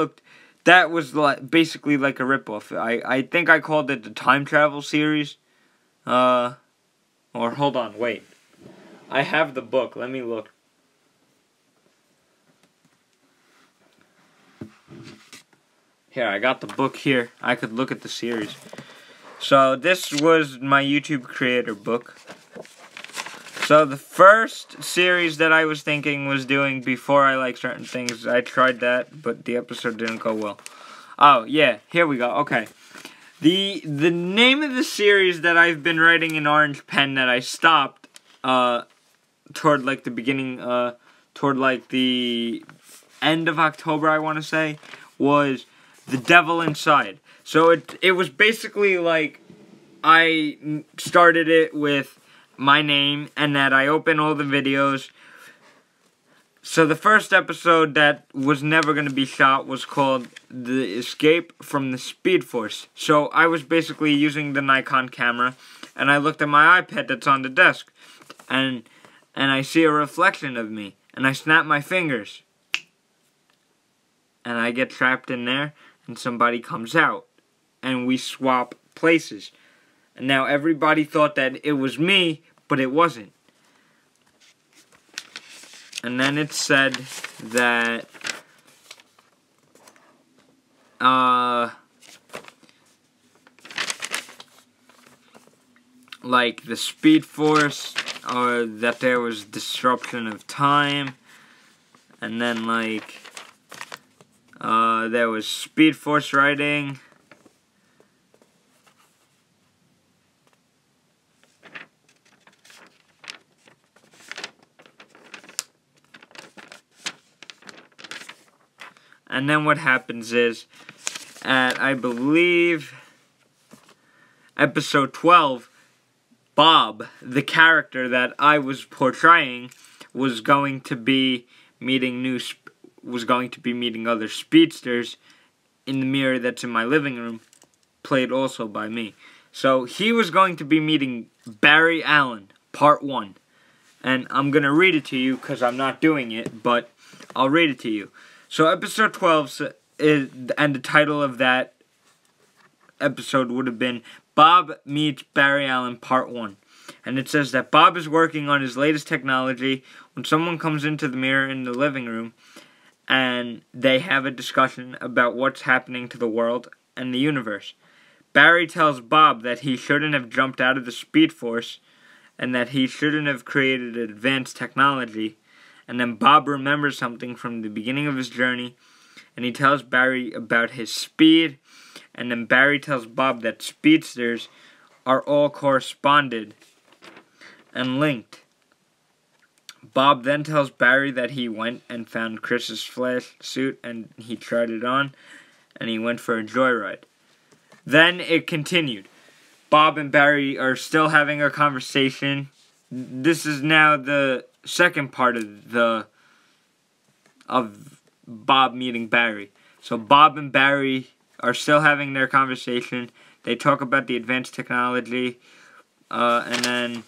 was basically like a ripoff. I think I called it the Time Travel series. Or hold on, wait. I have the book. Let me look. Here, I got the book here. I could look at the series. So this was my YouTube creator book. So the first series that I was thinking was doing before I like certain things, I tried that, but the episode didn't go well. Oh, yeah, here we go. Okay. The name of the series that I've been writing in orange pen that I stopped toward like the beginning, toward like the end of October, I want to say, was The Devil Inside. So it was basically like I started it with my name and that I open all the videos. So the first episode that was never going to be shot was called The Escape from the Speed Force. So I was basically using the Nikon camera and I looked at my iPad that's on the desk and I see a reflection of me and I snap my fingers and I get trapped in there and somebody comes out and we swap places. And now everybody thought that it was me, but it wasn't. And then it said that like the Speed Force, or that there was disruption of time, and then like there was Speed Force writing. And then what happens is, at, I believe, episode 12, Bob, the character that I was portraying, was going to be meeting other speedsters in the mirror that's in my living room, played also by me. So he was going to be meeting Barry Allen, part 1. And I'm going to read it to you because I'm not doing it, but I'll read it to you. So episode 12 and the title of that episode would have been Bob Meets Barry Allen Part 1. And it says that Bob is working on his latest technology when someone comes into the mirror in the living room and they have a discussion about what's happening to the world and the universe. Barry tells Bob that he shouldn't have jumped out of the Speed Force and that he shouldn't have created advanced technology. And then Bob remembers something from the beginning of his journey, and he tells Barry about his speed, and then Barry tells Bob that speedsters are all corresponded and linked. Bob then tells Barry that he went and found Chris's Flash suit and he tried it on, and he went for a joyride. Then it continued. Bob and Barry are still having a conversation. This is now the second part of Bob meeting Barry. So Bob and Barry are still having their conversation. They talk about the advanced technology, and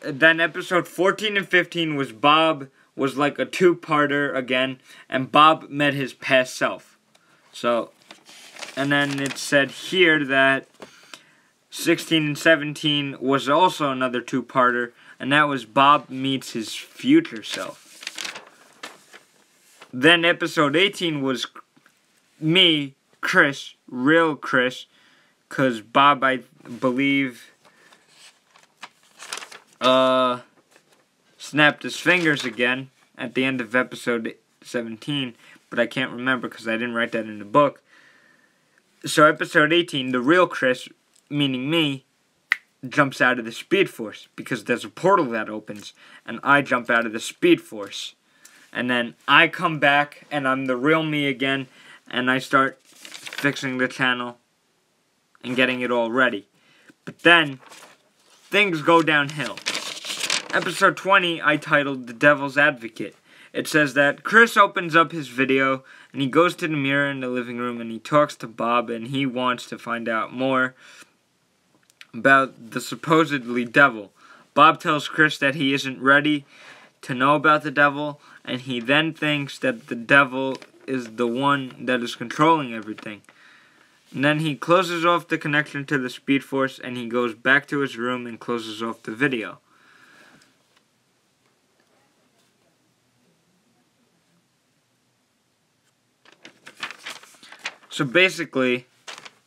then episode 14 and 15 was like a two-parter again, and Bob met his past self. So, and then it said here that 16 and 17 was also another two-parter, and that was Bob meets his future self. Then episode 18 was me, Chris, real Chris, because Bob, I believe, snapped his fingers again at the end of episode 17, but I can't remember because I didn't write that in the book. So episode 18, the real Chris, meaning me, jumps out of the Speed Force because there's a portal that opens, and I jump out of the Speed Force. And then I come back, and I'm the real me again, and I start fixing the channel and getting it all ready. But then, things go downhill. Episode 20, I titled The Devil's Advocate. It says that Chris opens up his video, and he goes to the mirror in the living room, and he talks to Bob, and he wants to find out more about the supposedly devil. Bob tells Chris that he isn't ready to know about the devil, and he then thinks that the devil is the one that is controlling everything. And then he closes off the connection to the Speed Force, and he goes back to his room and closes off the video. So basically,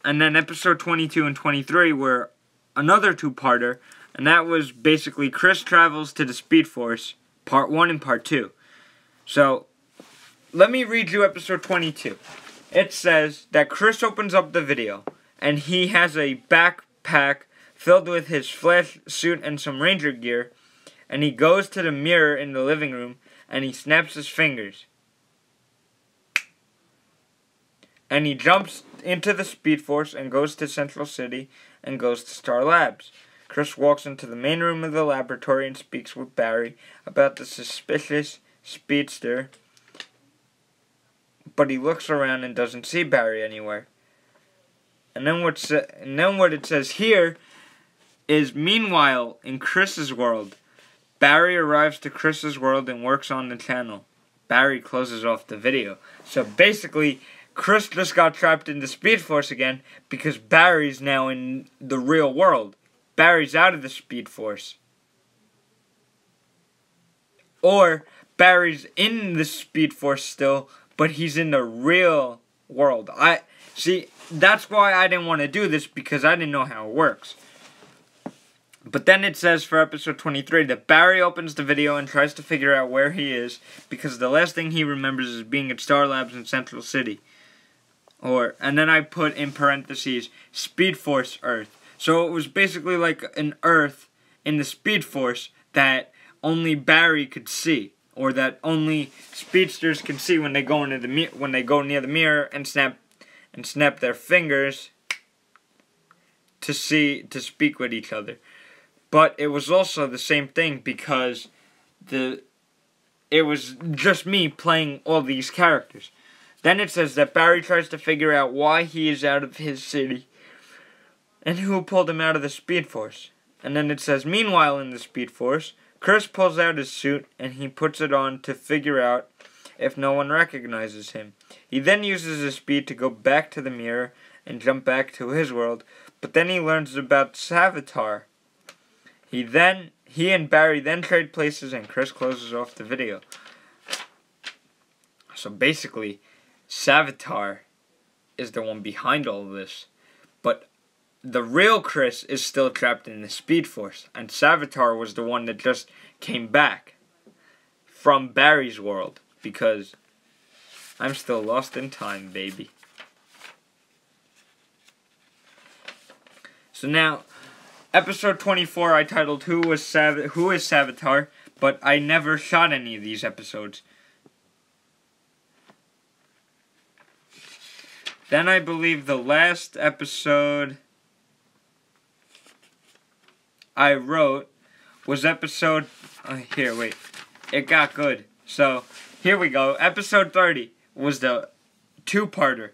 and then episode 22 and 23 were another two-parter, and that was basically Chris travels to the Speed Force, part 1 and part 2. So, let me read you episode 22. It says that Chris opens up the video, and he has a backpack filled with his Flash suit and some Ranger gear, and he goes to the mirror in the living room, and he snaps his fingers. And he jumps into the Speed Force and goes to Central City and goes to Star Labs. Chris walks into the main room of the laboratory and speaks with Barry about the suspicious speedster, but he looks around and doesn't see Barry anywhere. And then what it says here is, meanwhile, in Chris's world, Barry arrives to Chris's world and works on the channel. Barry closes off the video. So basically, Chris just got trapped in the Speed Force again because Barry's now in the real world. Barry's out of the Speed Force. Or Barry's in the Speed Force still, but he's in the real world. That's why I didn't want to do this, because I didn't know how it works. But then it says for episode 23 that Barry opens the video and tries to figure out where he is, because the last thing he remembers is being at Star Labs in Central City. And then I put in parentheses, Speed Force Earth. So it was basically like an Earth in the Speed Force that only Barry could see, or that only speedsters can see when they go near the mirror and snap their fingers to speak with each other. But it was also the same thing because it was just me playing all these characters. Then it says that Barry tries to figure out why he is out of his city and who pulled him out of the Speed Force. And then it says, meanwhile in the Speed Force, Chris pulls out his suit and he puts it on to figure out if no one recognizes him. He then uses his speed to go back to the mirror and jump back to his world, but then he learns about Savitar. He and Barry then trade places, and Chris closes off the video. So basically, Savitar is the one behind all of this, but the real Chris is still trapped in the Speed Force, and Savitar was the one that just came back from Barry's world, because I'm still lost in time, baby. So now, episode 24 I titled Who is Savitar, but I never shot any of these episodes. Then I believe the last episode I wrote was episode... It got good. So, here we go. Episode 30 was the two-parter.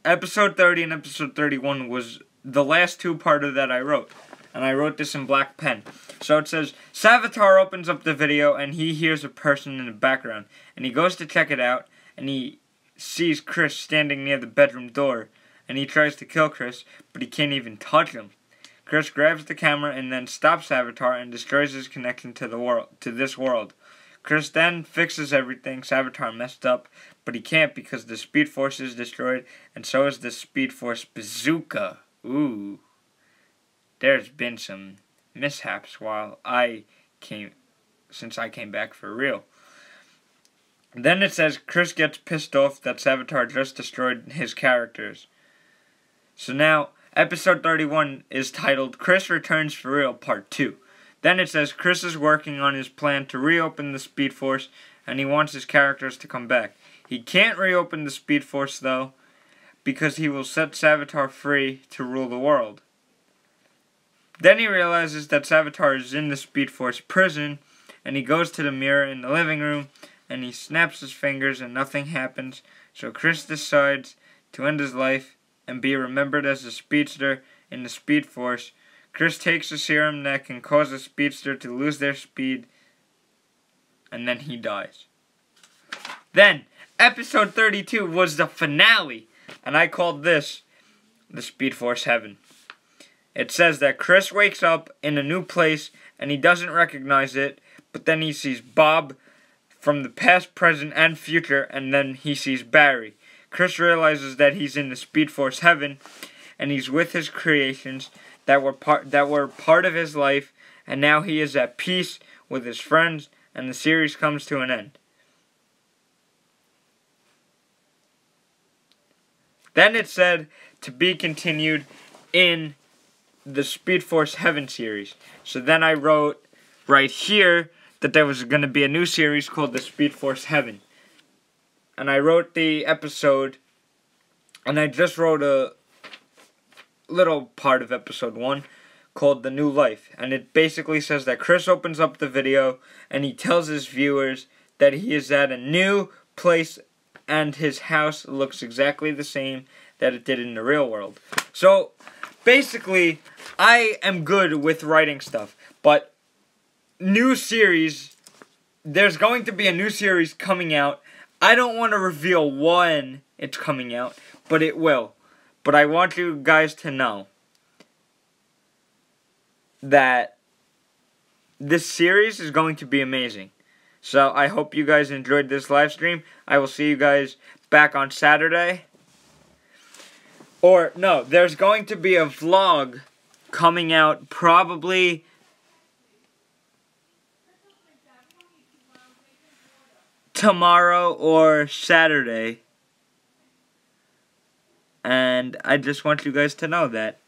Episode 30 and episode 31 was the last two-parter that I wrote. And I wrote this in black pen. So it says, Savitar opens up the video and he hears a person in the background. And he goes to check it out and he sees Chris standing near the bedroom door. And he tries to kill Chris, but he can't even touch him. Chris grabs the camera and then stops Savitar and destroys his connection to this world. Chris then fixes everything Savitar messed up, but he can't because the Speed Force is destroyed, and so is the Speed Force bazooka. Ooh. There's been some mishaps since I came back for real. Then it says Chris gets pissed off that Savitar just destroyed his characters. So now, episode 31 is titled Chris Returns for Real Part 2. Then it says Chris is working on his plan to reopen the Speed Force, and he wants his characters to come back. He can't reopen the Speed Force, though, because he will set Savitar free to rule the world. Then he realizes that Savitar is in the Speed Force prison, and he goes to the mirror in the living room, and he snaps his fingers and nothing happens, so Chris decides to end his life and be remembered as a speedster in the Speed Force. Chris takes a serum that can cause a speedster to lose their speed, and then he dies. Then, episode 32 was the finale, and I called this the Speed Force Heaven. It says that Chris wakes up in a new place, and he doesn't recognize it, but then he sees Bob from the past, present, and future, and then he sees Barry. Chris realizes that he's in the Speed Force Heaven, and he's with his creations that were part of his life, and now he is at peace with his friends, and the series comes to an end. Then it said to be continued in the Speed Force Heaven series. So then I wrote right here that there was going to be a new series called the Speed Force Heaven. And I wrote the episode, and I just wrote a little part of episode 1 called The New Life. And it basically says that Chris opens up the video and he tells his viewers that he is at a new place and his house looks exactly the same that it did in the real world. So, basically, I am good with writing stuff, but new series, there's going to be a new series coming out. I don't want to reveal when it's coming out, but it will. But I want you guys to know that this series is going to be amazing. So I hope you guys enjoyed this live stream. I will see you guys back on Saturday. Or, no, there's going to be a vlog coming out probably tomorrow or Saturday. And I just want you guys to know that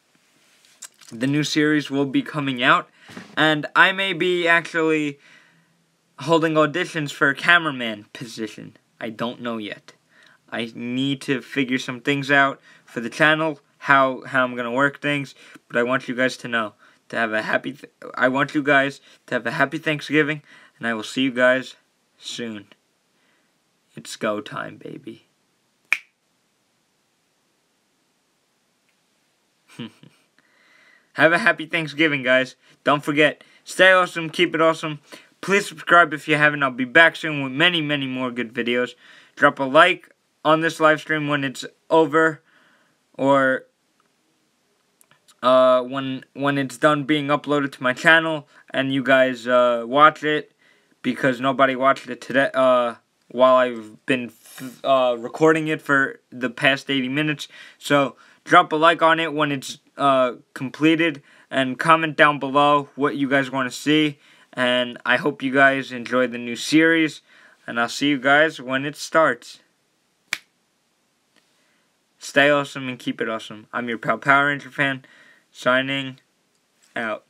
the new series will be coming out. And I may be actually holding auditions for a cameraman position. I don't know yet. I need to figure some things out for the channel, how I'm going to work things. But I want you guys to know, to have a happy Thanksgiving. And I will see you guys soon. It's go time, baby. Have a happy Thanksgiving, guys. Don't forget, stay awesome, keep it awesome. Please subscribe if you haven't. I'll be back soon with many, many more good videos. Drop a like on this live stream when it's over, or when it's done being uploaded to my channel, and you guys watch it, because nobody watched it today while I've been recording it for the past 80 minutes. So drop a like on it when it's completed, and comment down below what you guys want to see. And I hope you guys enjoy the new series, and I'll see you guys when it starts. Stay awesome and keep it awesome. I'm your pal Power Ranger fan, signing out.